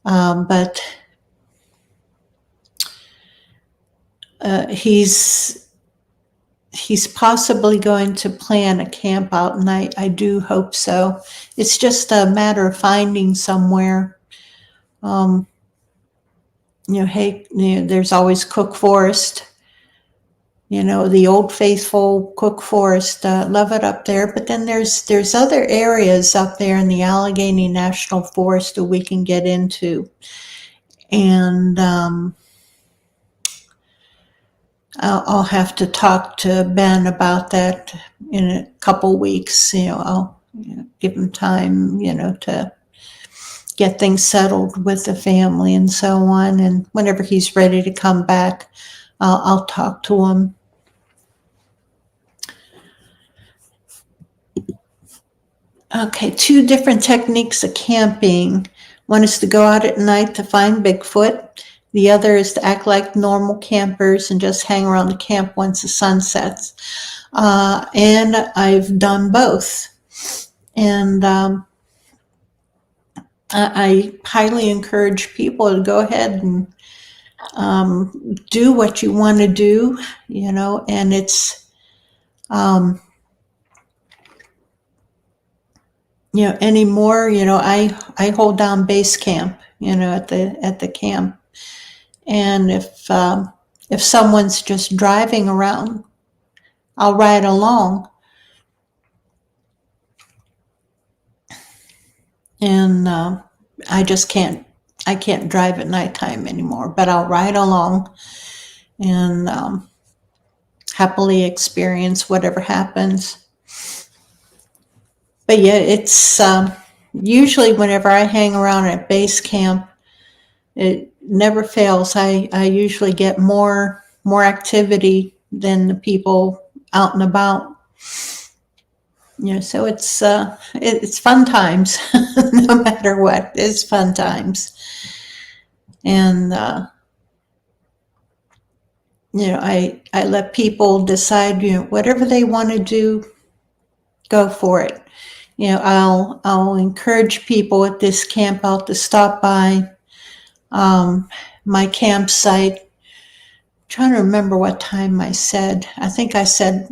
But he's possibly going to plan a camp out, and I do hope so. It's just a matter of finding somewhere. Hey, there's always Cook Forest, the old faithful Cook Forest. Love it up there. But then there's other areas up there in the Allegheny National Forest that we can get into. And I'll have to talk to Ben about that in a couple weeks. I'll give him time, to get things settled with the family and so on. And whenever he's ready to come back, I'll talk to him. Okay, 2 different techniques of camping. One is to go out at night to find Bigfoot. The other is to act like normal campers and just hang around the camp once the sun sets. And I've done both. And I highly encourage people to go ahead and do what you want to do, and it's, anymore, I hold down base camp, at the camp. And if someone's just driving around, I'll ride along. And I can't drive at nighttime anymore, but I'll ride along and happily experience whatever happens. But yeah, it's usually whenever I hang around at base camp, it never fails. I usually get more activity than the people out and about. So it's fun times, no matter what. It's fun times, and I let people decide. Whatever they want to do, go for it. I'll encourage people at this camp out to stop by my campsite. I'm trying to remember what time I said. I think I said,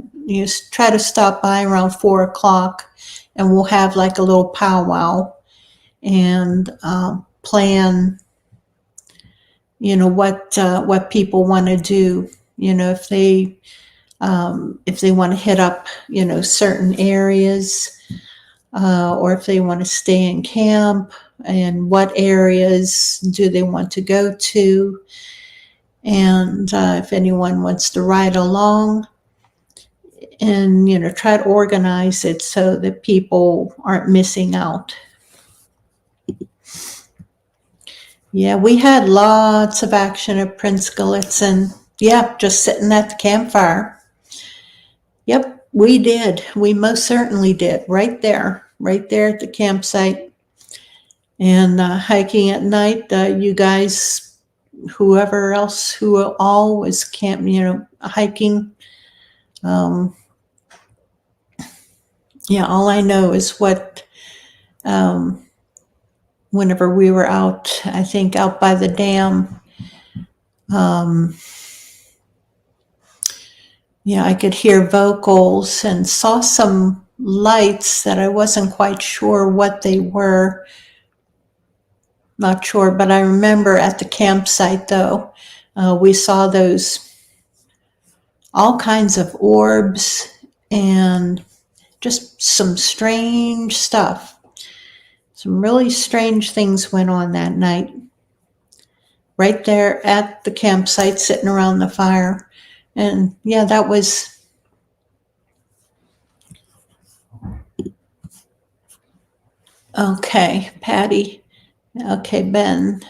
try to stop by around 4:00, and we'll have like a little powwow and plan, what people want to do. If they want to hit up, certain areas, or if they want to stay in camp, and what areas do they want to go to, and if anyone wants to ride along, and try to organize it so that people aren't missing out. Yeah, we had lots of action at Prince Gallitzin. Yeah, just sitting at the campfire. Yep, we did. We most certainly did. Right there at the campsite. And hiking at night, you guys, whoever else, who all was hiking. All I know is what, whenever we were out, I think out by the dam, I could hear vocals and saw some lights that I wasn't quite sure what they were. Not sure, but I remember at the campsite, though, we saw those all kinds of orbs and just some strange stuff. Some really strange things went on that night. Right there at the campsite, sitting around the fire. And that was... Okay, Patty. Okay, Ben.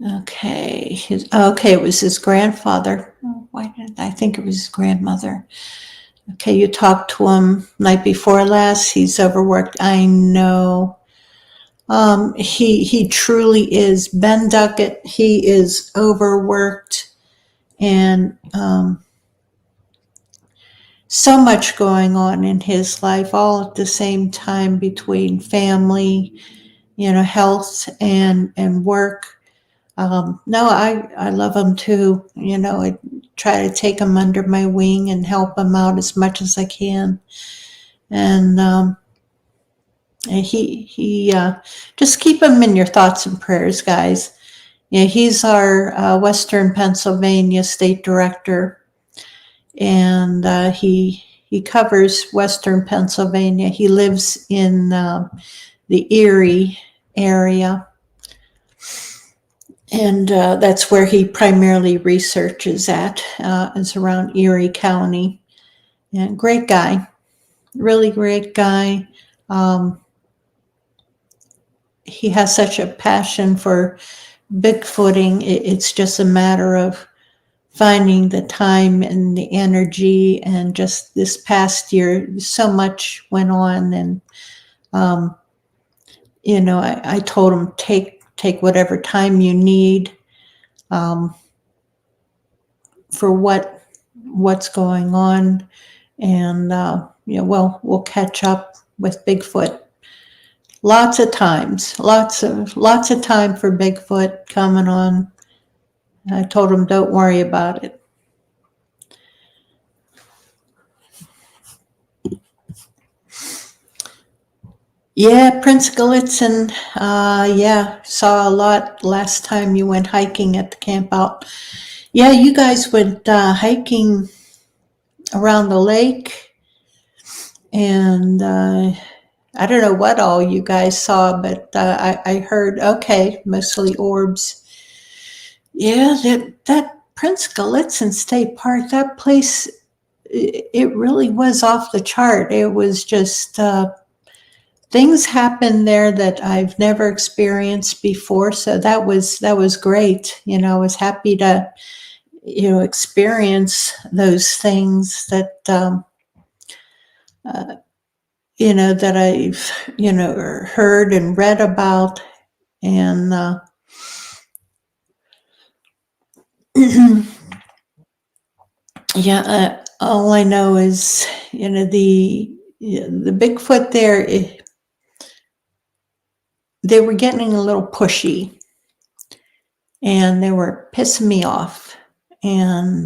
Okay, it was his grandfather. Why did I think it was his grandmother? Okay, you talked to him night before last. He's overworked. I know. He truly is Ben Duckett. He is overworked, and so much going on in his life all at the same time, between family, health and work. No, I love him too. I try to take him under my wing and help him out as much as I can. And he just keep him in your thoughts and prayers, guys. Yeah, he's our Western Pennsylvania state director, and he covers Western Pennsylvania. He lives in the Erie area, and that's where he primarily researches at, is around Erie County. And great guy, really great guy. He has such a passion for Bigfooting. It's just a matter of finding the time and the energy. And just this past year, so much went on. And I told him, take whatever time you need for what's going on, and we'll catch up with Bigfoot. Lots of time for Bigfoot coming on. I told him, don't worry about it. Yeah, Prince Gallitzin. Saw a lot last time you went hiking at the Campout. Yeah, you guys went hiking around the lake, and I don't know what all you guys saw, but I heard, okay, mostly orbs. Yeah, that Prince Gallitzin State Park, that place, it really was off the chart. It was just things happened there that I've never experienced before. So that was great. I was happy to experience those things that that I've heard and read about. And all I know is the Bigfoot there, they were getting a little pushy, and they were pissing me off. And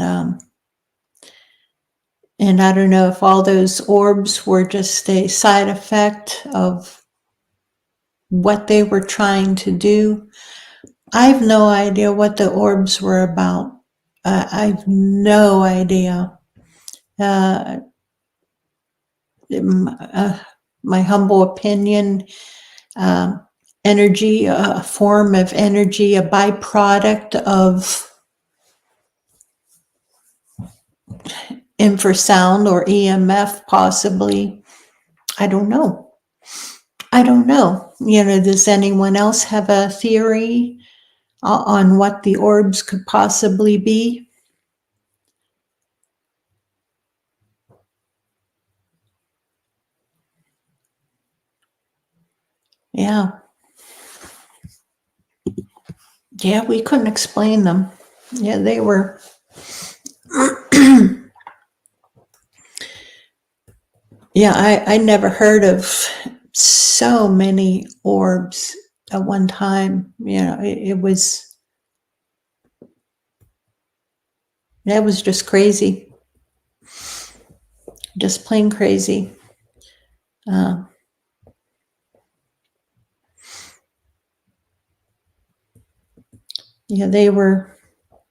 I don't know if all those orbs were just a side effect of what they were trying to do. I have no idea what the orbs were about. I've no idea. My humble opinion, energy, a form of energy, a byproduct of infrasound or EMF, possibly. I don't know. Does anyone else have a theory on what the orbs could possibly be? Yeah, we couldn't explain them. Yeah, they were. Yeah, I never heard of so many orbs at one time. It was just crazy. Just plain crazy. They were,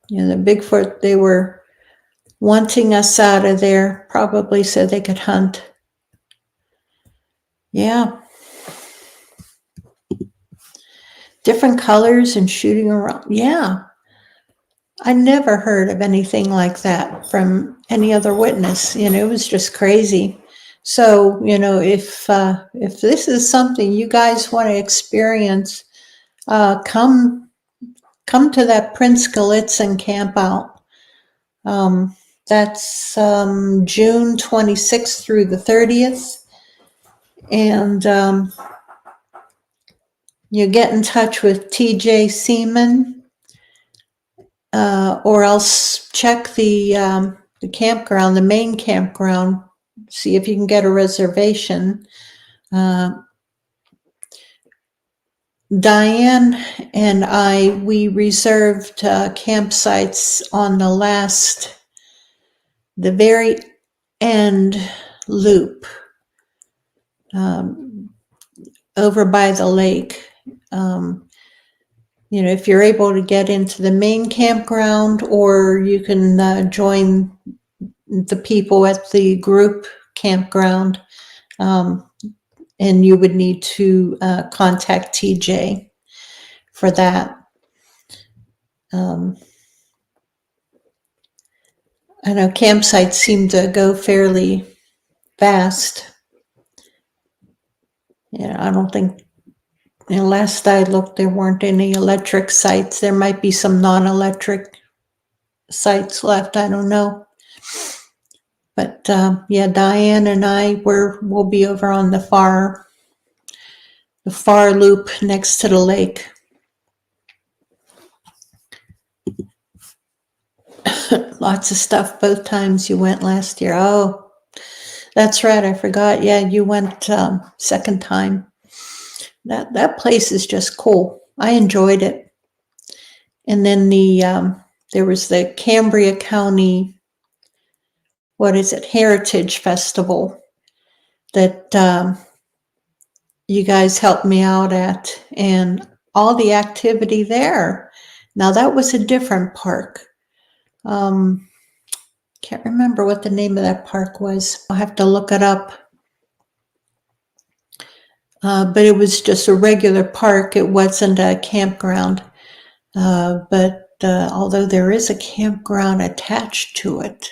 the Bigfoot, they were wanting us out of there, probably so they could hunt. Yeah. Different colors and shooting around. Yeah. I never heard of anything like that from any other witness. It was just crazy. So, if this is something you guys want to experience, come to that Prince Gallitzin Campout. That's June 26th through the 30th. And you get in touch with TJ Seaman, or else check the campground, the main campground, see if you can get a reservation. Diane and we reserved campsites on the very end loop, over by the lake. If you're able to get into the main campground, or you can join the people at the group campground, and you would need to contact TJ for that. I know campsites seem to go fairly fast. I don't think, last I looked, there weren't any electric sites. There might be some non-electric sites left. I don't know. But Diane and we'll be over on the far loop next to the lake. Lots of stuff both times you went last year. Oh, that's right, I forgot. Yeah, you went second time. That place is just cool. I enjoyed it. And then there was the Cambria County, Heritage Festival that you guys helped me out at, and all the activity there. Now that was a different park. Can't remember what the name of that park was. I'll have to look it up. But it was just a regular park. It wasn't a campground. But although there is a campground attached to it,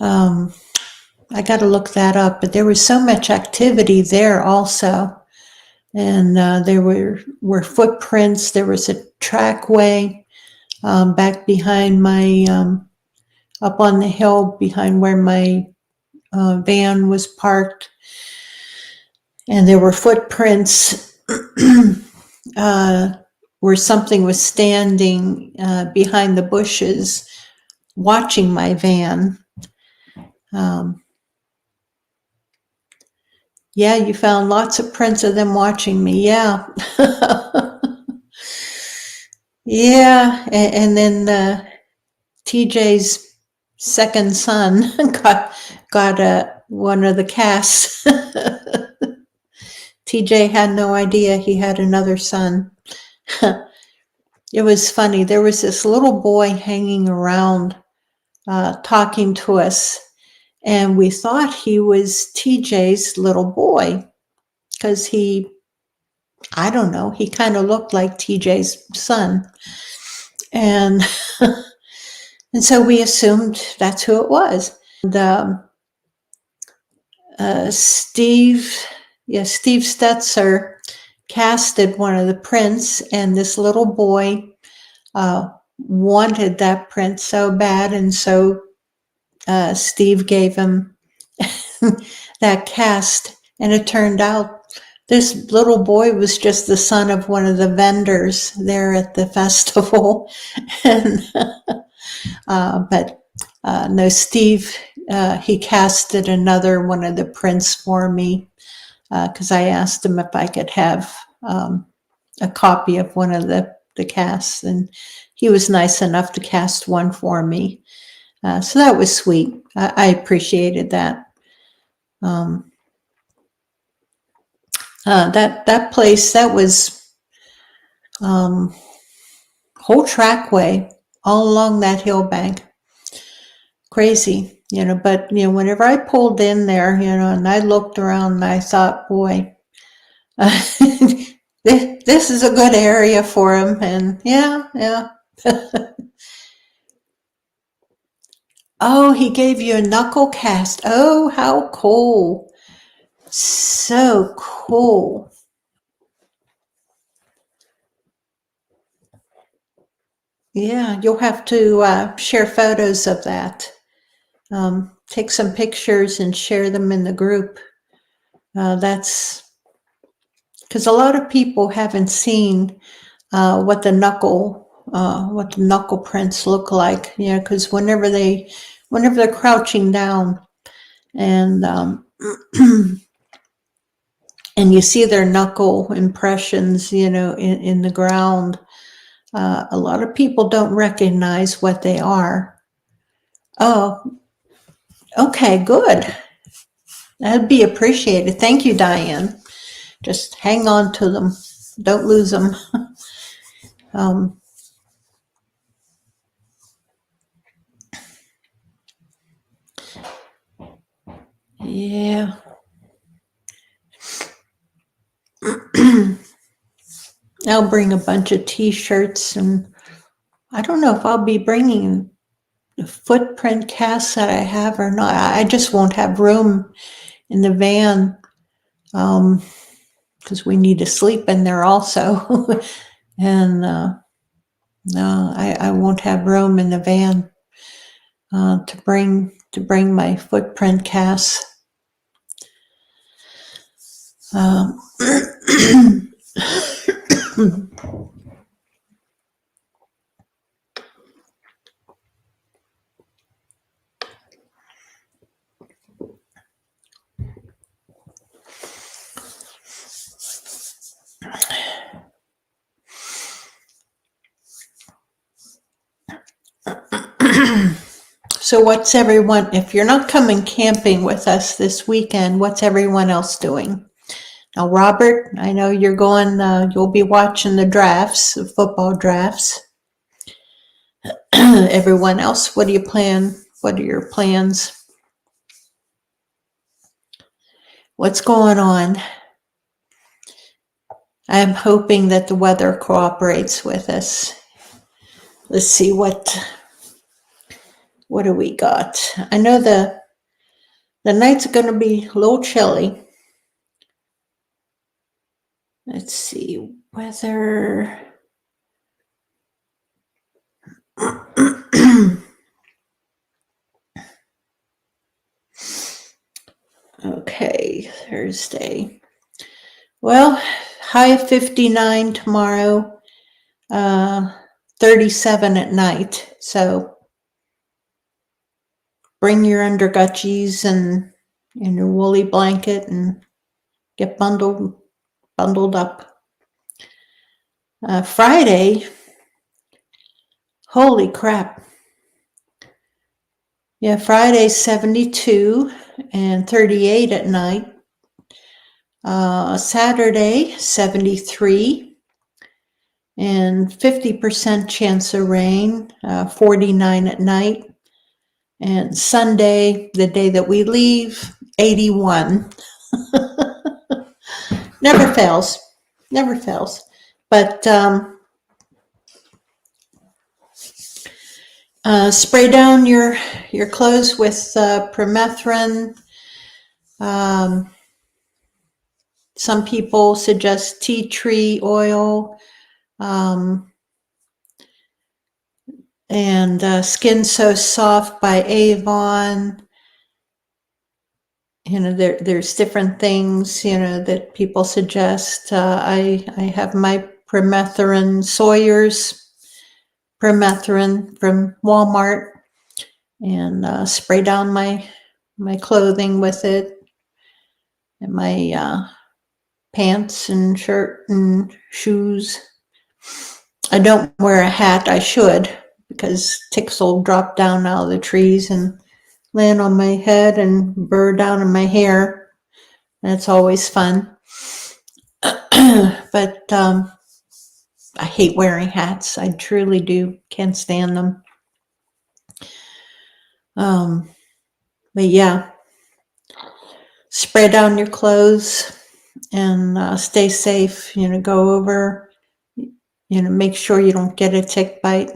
I got to look that up. But there was so much activity there also. And there were footprints. There was a trackway back behind up on the hill behind where my van was parked. And there were footprints where something was standing behind the bushes watching my van. Yeah, you found lots of prints of them watching me. Yeah. Yeah. And then TJ's second son got one of the casts. TJ had no idea he had another son. It was funny. There was this little boy hanging around talking to us, and we thought he was TJ's little boy because I don't know, he kind of looked like TJ's son. And and so we assumed that's who it was. And Steve Stetzer casted one of the prints, and this little boy wanted that print so bad, and so Steve gave him that cast, and it turned out this little boy was just the son of one of the vendors there at the festival. And but no, Steve, he casted another one of the prints for me because I asked him if I could have a copy of one of the casts, and he was nice enough to cast one for me. So that was sweet. I appreciated that. That place, that was whole trackway all along that hill bank. Crazy, but whenever I pulled in there, and I looked around and I thought, boy, this is a good area for him. And yeah. Oh, he gave you a knuckle cast. Oh, how cool. So cool. Yeah, you'll have to share photos of that. Take some pictures and share them in the group. That's because a lot of people haven't seen what the knuckle prints look like. Because whenever they're crouching down and and you see their knuckle impressions, in the ground, a lot of people don't recognize what they are. Oh, okay, good. That'd be appreciated. Thank you, Diane. Just hang on to them. Don't lose them. Yeah. I'll bring a bunch of t-shirts, and I don't know if I'll be bringing the footprint casts that I have or not. I just won't have room in the van, because we need to sleep in there also. And no, I won't have room in the van to bring my footprint casts. So what's everyone, if you're not coming camping with us this weekend, what's everyone else doing? Now, Robert, I know you're going, you'll be watching the drafts, the football drafts. Everyone else, what do you plan? What are your plans? What's going on? I'm hoping that the weather cooperates with us. Let's see, what do we got? I know the nights are going to be a little chilly. Let's see, weather. Okay, Thursday. Well, high 59 tomorrow, 37 at night. So bring your undergutchies and your woolly blanket and get bundled up. Friday, holy crap. Yeah, Friday 72 and 38 at night. Saturday 73 and 50% chance of rain, 49 at night. And Sunday, the day that we leave, 81. Never fails. But spray down your clothes with permethrin. Some people suggest tea tree oil, and Skin So Soft by Avon. There's different things, that people suggest. I have my permethrin, Sawyer's permethrin from Walmart, and spray down my clothing with it, and my pants and shirt and shoes. I don't wear a hat. I should, because ticks will drop down out of the trees and land on my head and burr down in my hair. That's always fun. But I hate wearing hats. I truly do. Can't stand them. But yeah, spray down your clothes and stay safe. Go over, make sure you don't get a tick bite.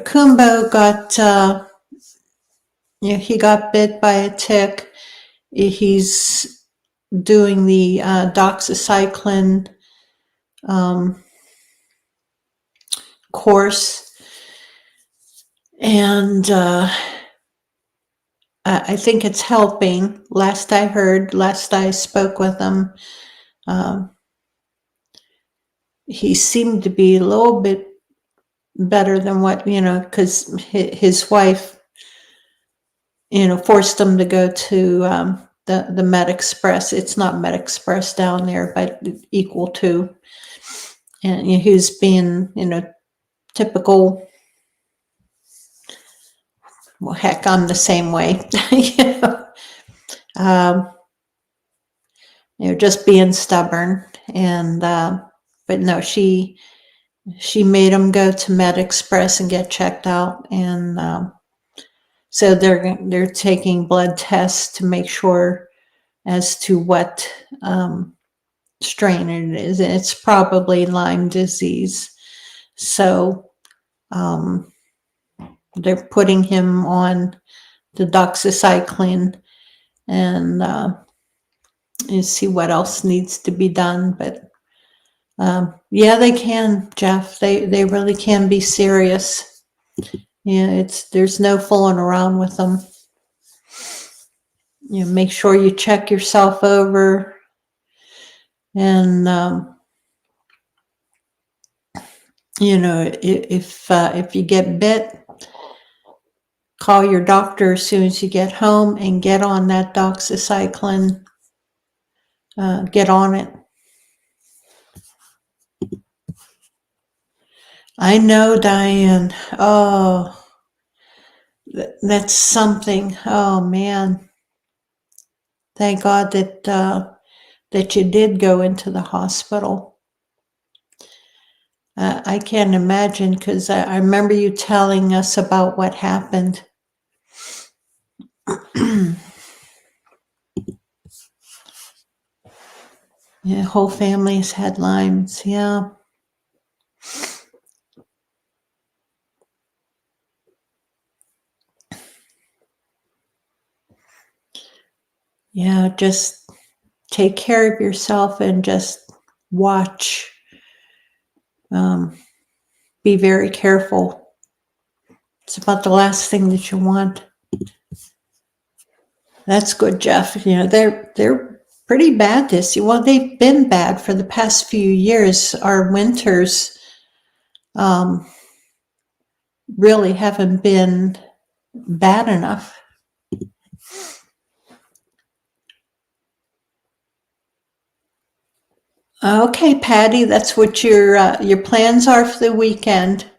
Kumbo got, he got bit by a tick. He's doing the doxycycline course, and I think it's helping. Last I heard, last I spoke with him, um, he seemed to be a little bit better than what, because his wife, forced him to go to the Med Express. It's not Med Express down there, but equal to. And he was being, typical. Well, heck, I'm the same way. Um, just being stubborn. And but no, she made him go to Med Express and get checked out. And so they're taking blood tests to make sure as to what strain it is. It's probably Lyme disease. So they're putting him on the doxycycline, and you see what else needs to be done. But yeah, they can, Jeff. They really can be serious. Yeah, there's no fooling around with them. Make sure you check yourself over, and if you get bit, call your doctor as soon as you get home and get on that doxycycline. Get on it. I know, Diane. Oh, that's something. Oh man. Thank God that you did go into the hospital. I can't imagine, because I remember you telling us about what happened. Yeah, whole family's had Lyme's. Yeah. Yeah, just take care of yourself and just watch. Be very careful. It's about the last thing that you want. That's good, Jeff. They're pretty bad this year. Well, they've been bad for the past few years. Our winters really haven't been bad enough. Okay, Patty, that's what your plans are for the weekend.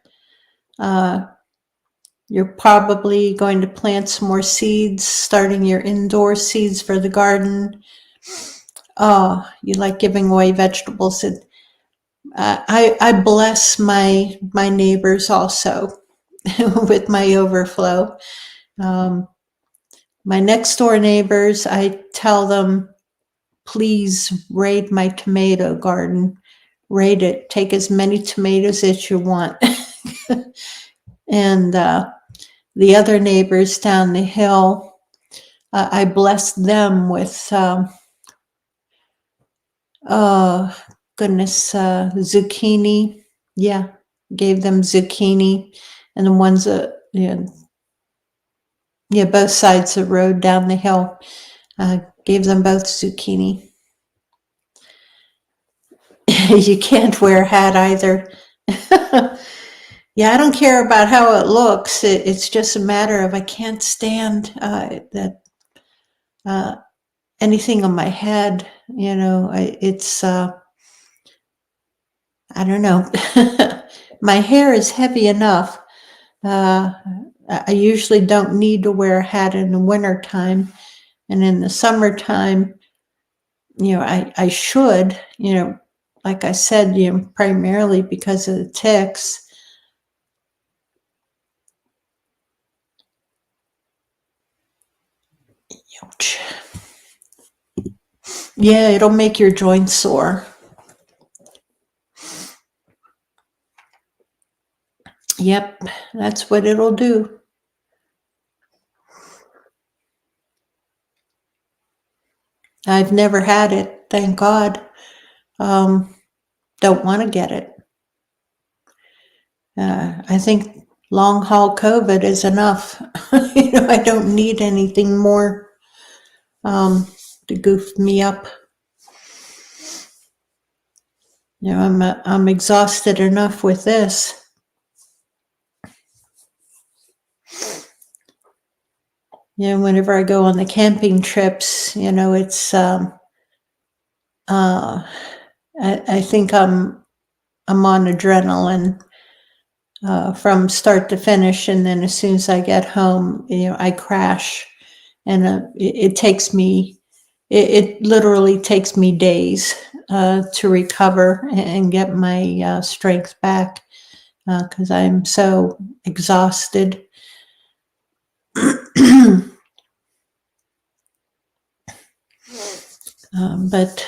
You're probably going to plant some more seeds, starting your indoor seeds for the garden. Oh, you like giving away vegetables. I bless my neighbors also with my overflow. My next door neighbors, I tell them, please raid my tomato garden. Raid it. Take as many tomatoes as you want. And the other neighbors down the hill, I blessed them with, oh goodness, zucchini. Yeah, gave them zucchini. And the ones that, both sides of the road down the hill, gave them both zucchini. You can't wear a hat either. Yeah, I don't care about how it looks. It's just a matter of I can't stand that anything on my head. It's I don't know. My hair is heavy enough. I usually don't need to wear a hat in the wintertime, and in the summertime, I should. Like I said, primarily because of the ticks. Ouch. Yeah, it'll make your joints sore. Yep, that's what it'll do. I've never had it, thank God. Don't want to get it. I think long haul COVID is enough. I don't need anything more to goof me up. I'm exhausted enough with this. Whenever I go on the camping trips, it's I think I'm on adrenaline from start to finish, and then as soon as I get home, I crash, and it takes me. It literally takes me days to recover and get my strength back because I'm so exhausted. But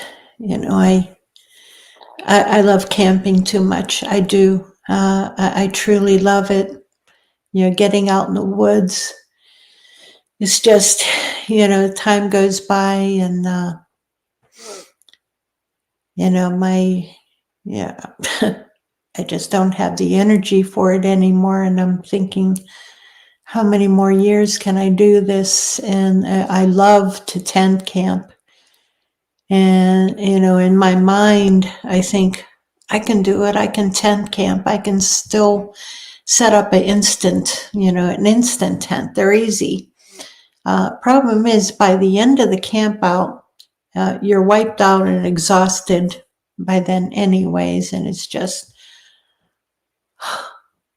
I love camping too much. I do. I truly love it. Getting out in the woods. It's just, time goes by, and I just don't have the energy for it anymore. And I'm thinking, how many more years can I do this? And I love to tent camp. And, in my mind, I think I can do it. I can tent camp. I can still set up an instant tent. They're easy. Problem is, by the end of the camp out, you're wiped out and exhausted by then anyways. And it's just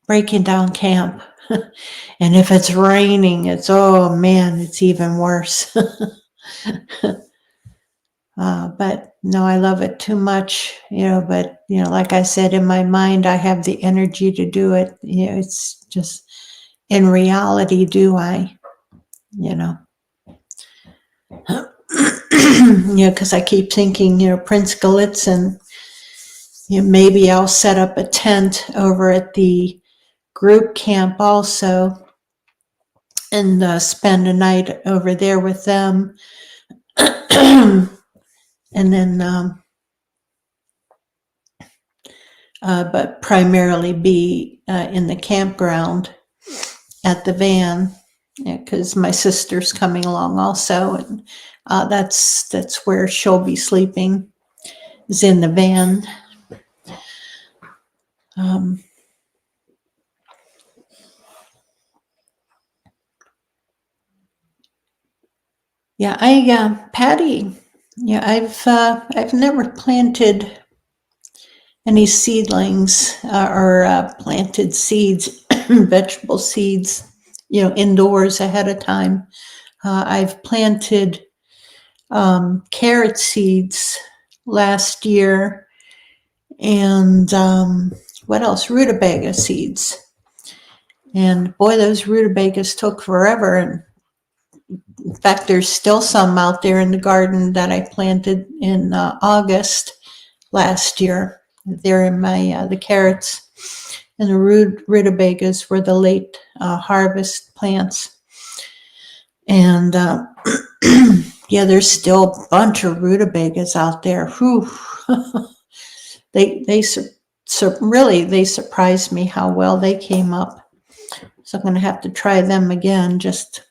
breaking down camp. And if it's raining, oh man, it's even worse. But no, I love it too much, but, like I said, in my mind, I have the energy to do it. It's just, in reality, do I, because I keep thinking, Prince Gallitzin, maybe I'll set up a tent over at the group camp also and spend a night over there with them. And then, but primarily be in the campground at the van, because my sister's coming along also, and that's where she'll be sleeping, is in the van. Patty. I've never planted any seedlings or planted seeds, vegetable seeds, indoors ahead of time. I've planted carrot seeds last year, and what else? Rutabaga seeds. And boy, those rutabagas took forever. And in fact, there's still some out there in the garden that I planted in August last year. They're in my the carrots, and the rutabagas were the late harvest plants. And there's still a bunch of rutabagas out there. Whew. They surprised me how well they came up. So I'm going to have to try them again, just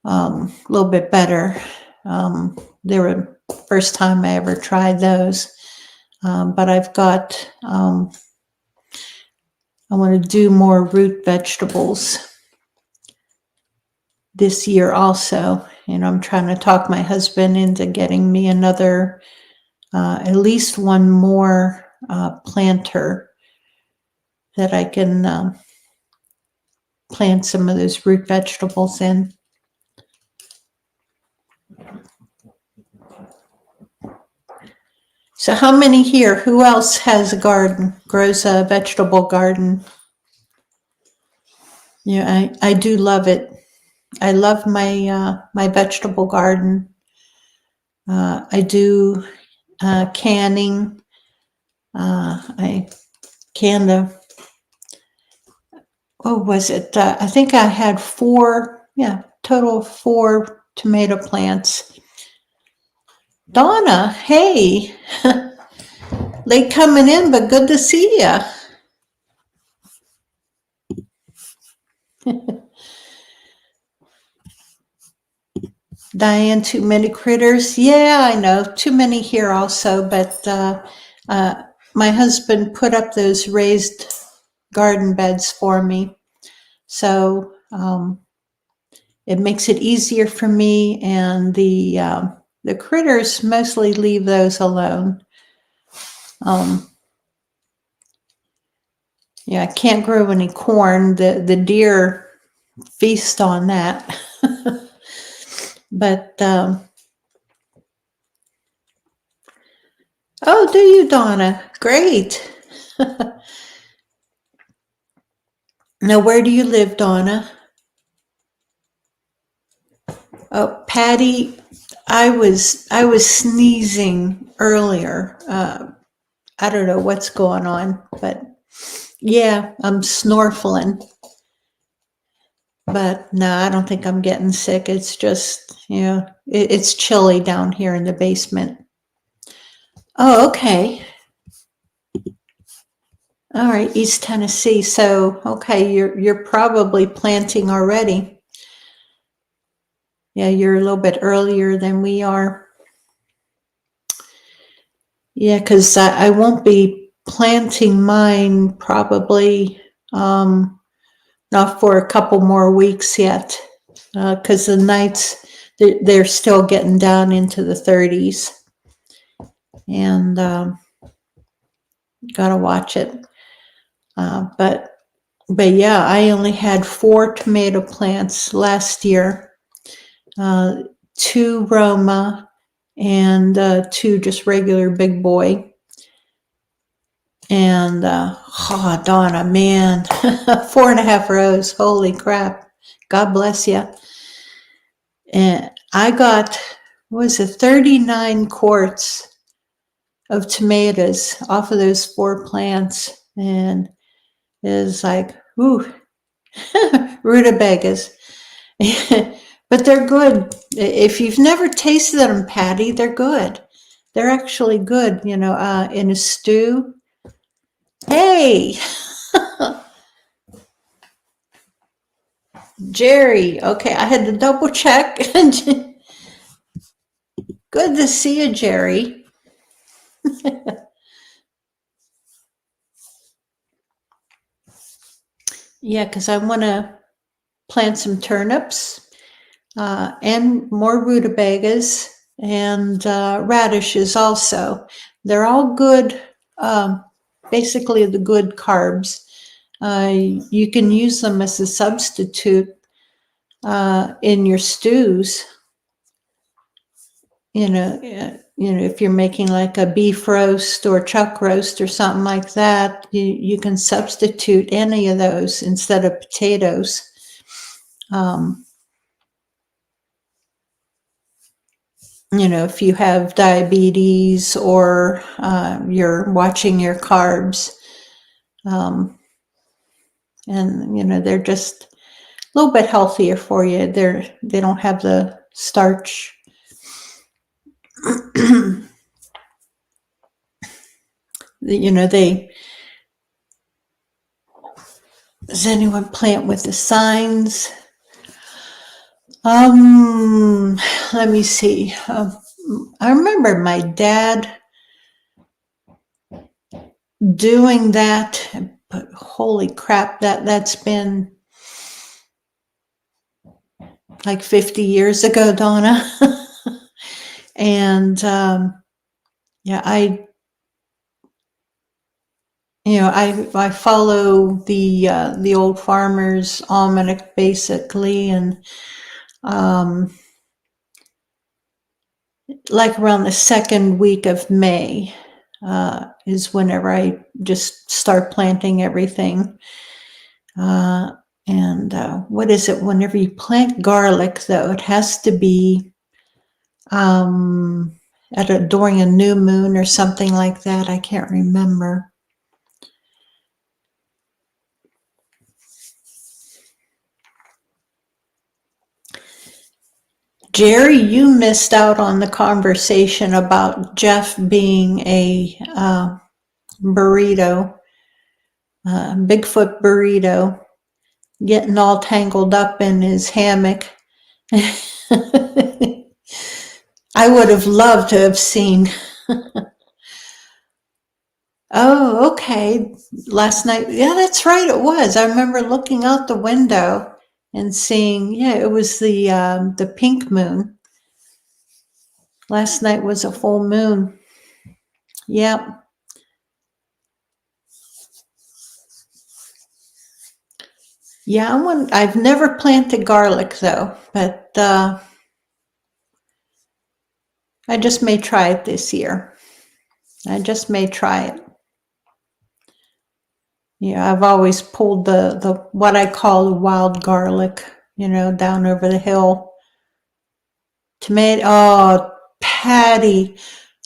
a little bit better. They were the first time I ever tried those. But I've got, I want to do more root vegetables this year also. I'm trying to talk my husband into getting me another, at least one more planter that I can plant some of those root vegetables in. So how many here, who else has a garden, grows a vegetable garden? I do love it. I love my my vegetable garden. I do canning. I canned what was it? I think I had total of 4 tomato plants. Donna, hey, late coming in, but good to see you. Diane, too many critters. Yeah, I know, too many here also, but my husband put up those raised garden beds for me. So it makes it easier for me, and the critters mostly leave those alone. Yeah, I can't grow any corn. The deer feast on that. But oh, do you, Donna? Great. Now, where do you live, Donna? Oh, Patty, I was sneezing earlier. I don't know what's going on, but yeah, I'm snorkeling. But no, I don't think I'm getting sick. It's just, it's chilly down here in the basement. Oh, okay. All right, East Tennessee. So, okay, you're probably planting already. Yeah, you're a little bit earlier than we are. Yeah, because I won't be planting mine probably not for a couple more weeks yet, because the nights they're still getting down into the 30s, and gotta watch it. But yeah, I only had 4 tomato plants last year, 2 Roma and 2 just regular big boy. And oh, Donna, man, 4.5 rows. Holy crap! God bless you. And I got, what was it, 39 quarts of tomatoes off of those 4 plants, and it was like, ooh, rutabagas. But they're good. If you've never tasted them, Patty, they're good. They're actually good, in a stew. Hey, Jerry. Okay, I had to double check. Good to see you, Jerry. Yeah, because I want to plant some turnips and more rutabagas and radishes also. They're all good, basically the good carbs. You can use them as a substitute in your stews. If you're making like a beef roast or chuck roast or something like that, you can substitute any of those instead of potatoes. If you have diabetes or you're watching your carbs, and they're just a little bit healthier for you. They don't have the starch. Does anyone plant with the signs? Let me see. I remember my dad doing that, but holy crap, that's been like 50 years ago, Donna. And yeah, I follow the old farmer's almanac basically, and like around the second week of May is whenever I just start planting everything. And what is it? Whenever you plant garlic, though, it has to be during a new moon or something like that. I can't remember. Jerry, you missed out on the conversation about Jeff being a burrito, Bigfoot burrito, getting all tangled up in his hammock. I would have loved to have seen. Oh, okay. Last night. Yeah, that's right. It was. I remember looking out the window and seeing, yeah, it was the pink moon. Last night was a full moon. Yep. Yeah, I've never planted garlic though, but I just may try it this year. I just may try it. Yeah, I've always pulled the what I call the wild garlic, down over the hill. Tomato, oh, Patty.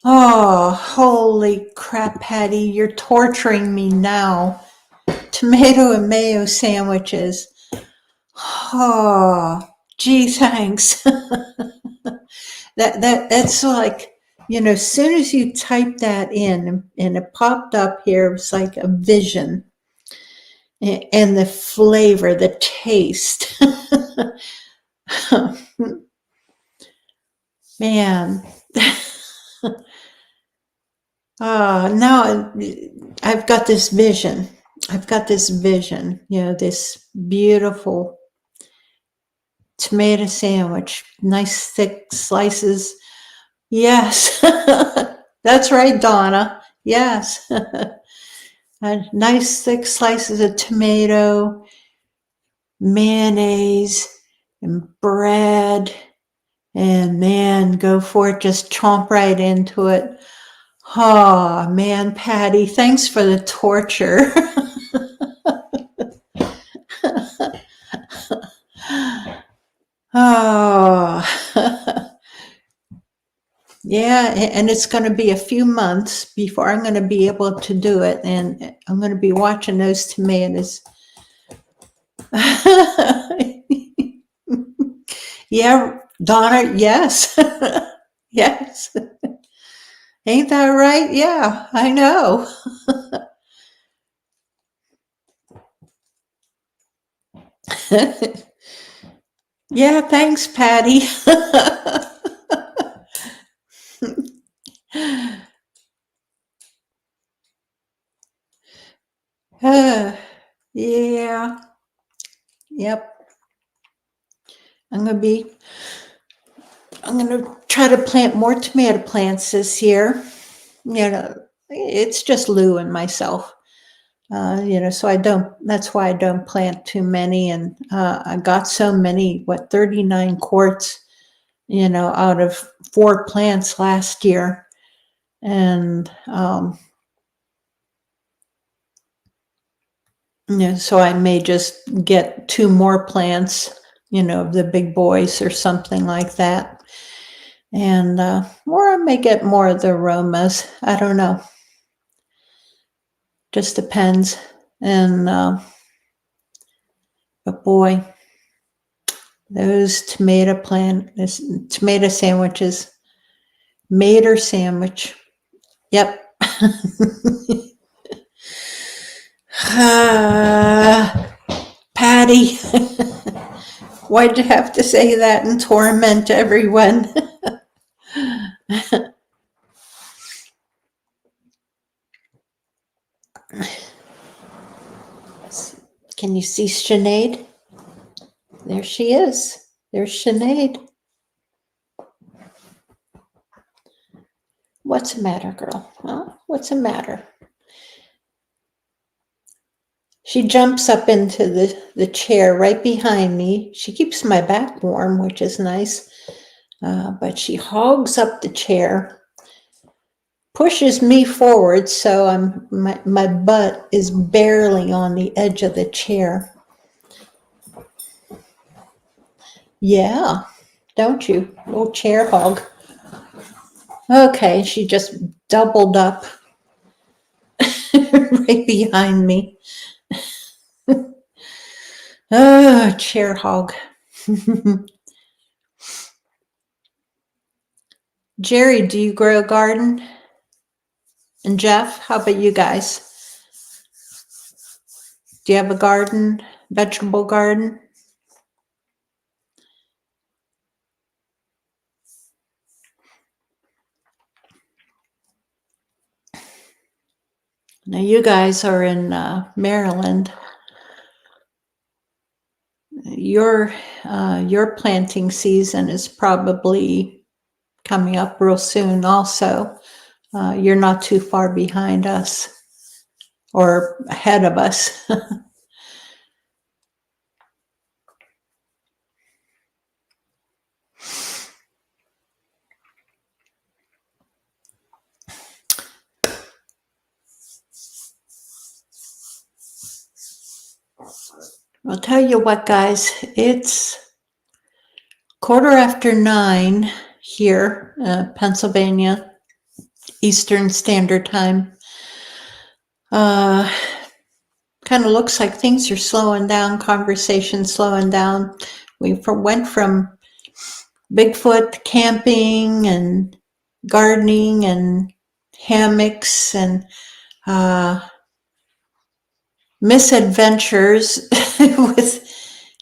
Oh, holy crap, Patty, you're torturing me now. Tomato and mayo sandwiches. Oh, gee, thanks. That's like, as soon as you type that in and it popped up here, it was like a vision. And the flavor, the taste. Man. Now I've got this vision. This beautiful tomato sandwich, nice thick slices. Yes, that's right, Donna. Yes. Nice thick slices of tomato, mayonnaise, and bread. And man, go for it. Just chomp right into it. Oh, man, Patty, thanks for the torture. Oh, yeah, and it's going to be a few months before I'm going to be able to do it. And I'm going to be watching those tomatoes. Yeah, Donna, yes. Yes. Ain't that right? Yeah, I know. Yeah, thanks, Patty. Yeah, yep. I'm gonna try to plant more tomato plants this year. It's just Lou and myself. So that's why I don't plant too many. And I got so many, 39 quarts, out of 4 plants last year. And, so I may just get 2 more plants, of the big boys or something like that. And, or I may get more of the aromas. I don't know. Just depends. And, but boy, those tomato sandwiches, mater sandwich. Yep. Patty, why'd you have to say that and torment everyone? Can you see Sinead? There she is. There's Sinead. What's the matter, girl? Huh? What's the matter? She jumps up into the chair right behind me. She keeps my back warm, which is nice. But she hogs up the chair, pushes me forward, so my butt is barely on the edge of the chair. Yeah, don't you? Little chair hog. Okay, she just doubled up right behind me. Oh, chair hog. Jerry, do you grow a garden? And Jeff, how about you guys? Do you have a garden, vegetable garden? Now you guys are in Maryland. Your planting season is probably coming up real soon also. You're not too far behind us or ahead of us. I'll tell you what, guys, it's 9:15 here, Pennsylvania, Eastern Standard Time. Kind of looks like things are slowing down, conversation slowing down. We went from Bigfoot camping and gardening and hammocks and misadventures with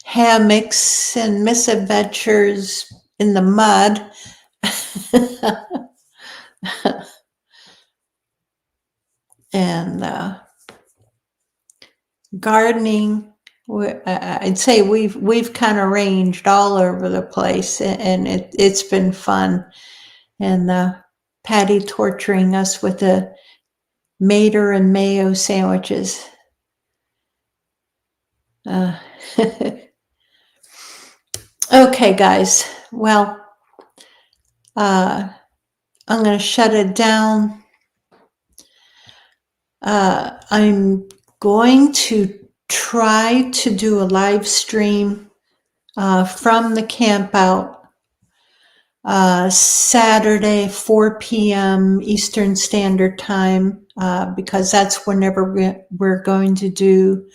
hammocks and misadventures in the mud. And gardening, I'd say we've kind of ranged all over the place, and it's been fun. And Patty torturing us with the mater and mayo sandwiches. Okay, guys. Well, I'm going to shut it down. I'm going to try to do a live stream from the Campout Saturday, 4 p.m. Eastern Standard Time, because that's whenever we're going to do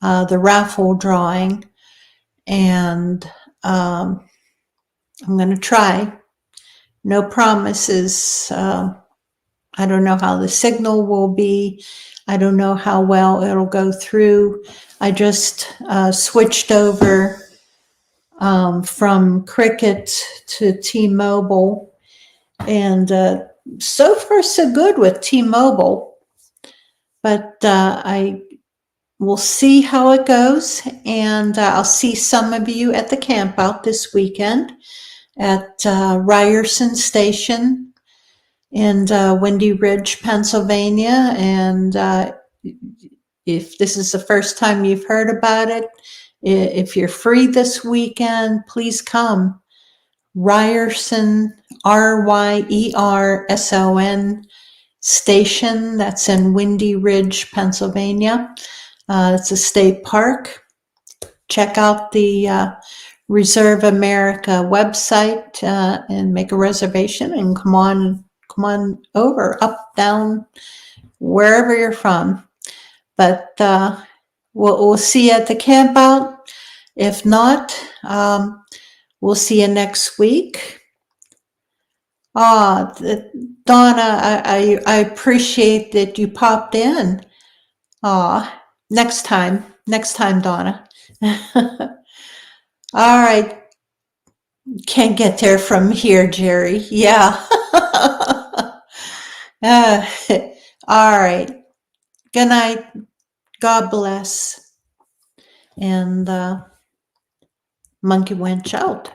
the raffle drawing. And I'm going to try. No promises. I don't know how the signal will be. I don't know how well it'll go through. I just switched over from Cricket to T-Mobile, and so far so good with T-Mobile. But I will see how it goes, and I'll see some of you at the Campout this weekend at Ryerson Station in Windy Ridge, Pennsylvania. And if this is the first time you've heard about it, if you're free this weekend, please come. Ryerson, Ryerson Station, that's in Windy Ridge, Pennsylvania. It's a state park. Check out the Reserve America website and make a reservation, and come on over, up, down, wherever you're from. But we'll see you at the Campout. If not, we'll see you next week. Donna, I appreciate that you popped in. Next time, Donna. All right. Can't get there from here, Jerry. Yeah. All right. Good night. God bless. And Monkey Wench out.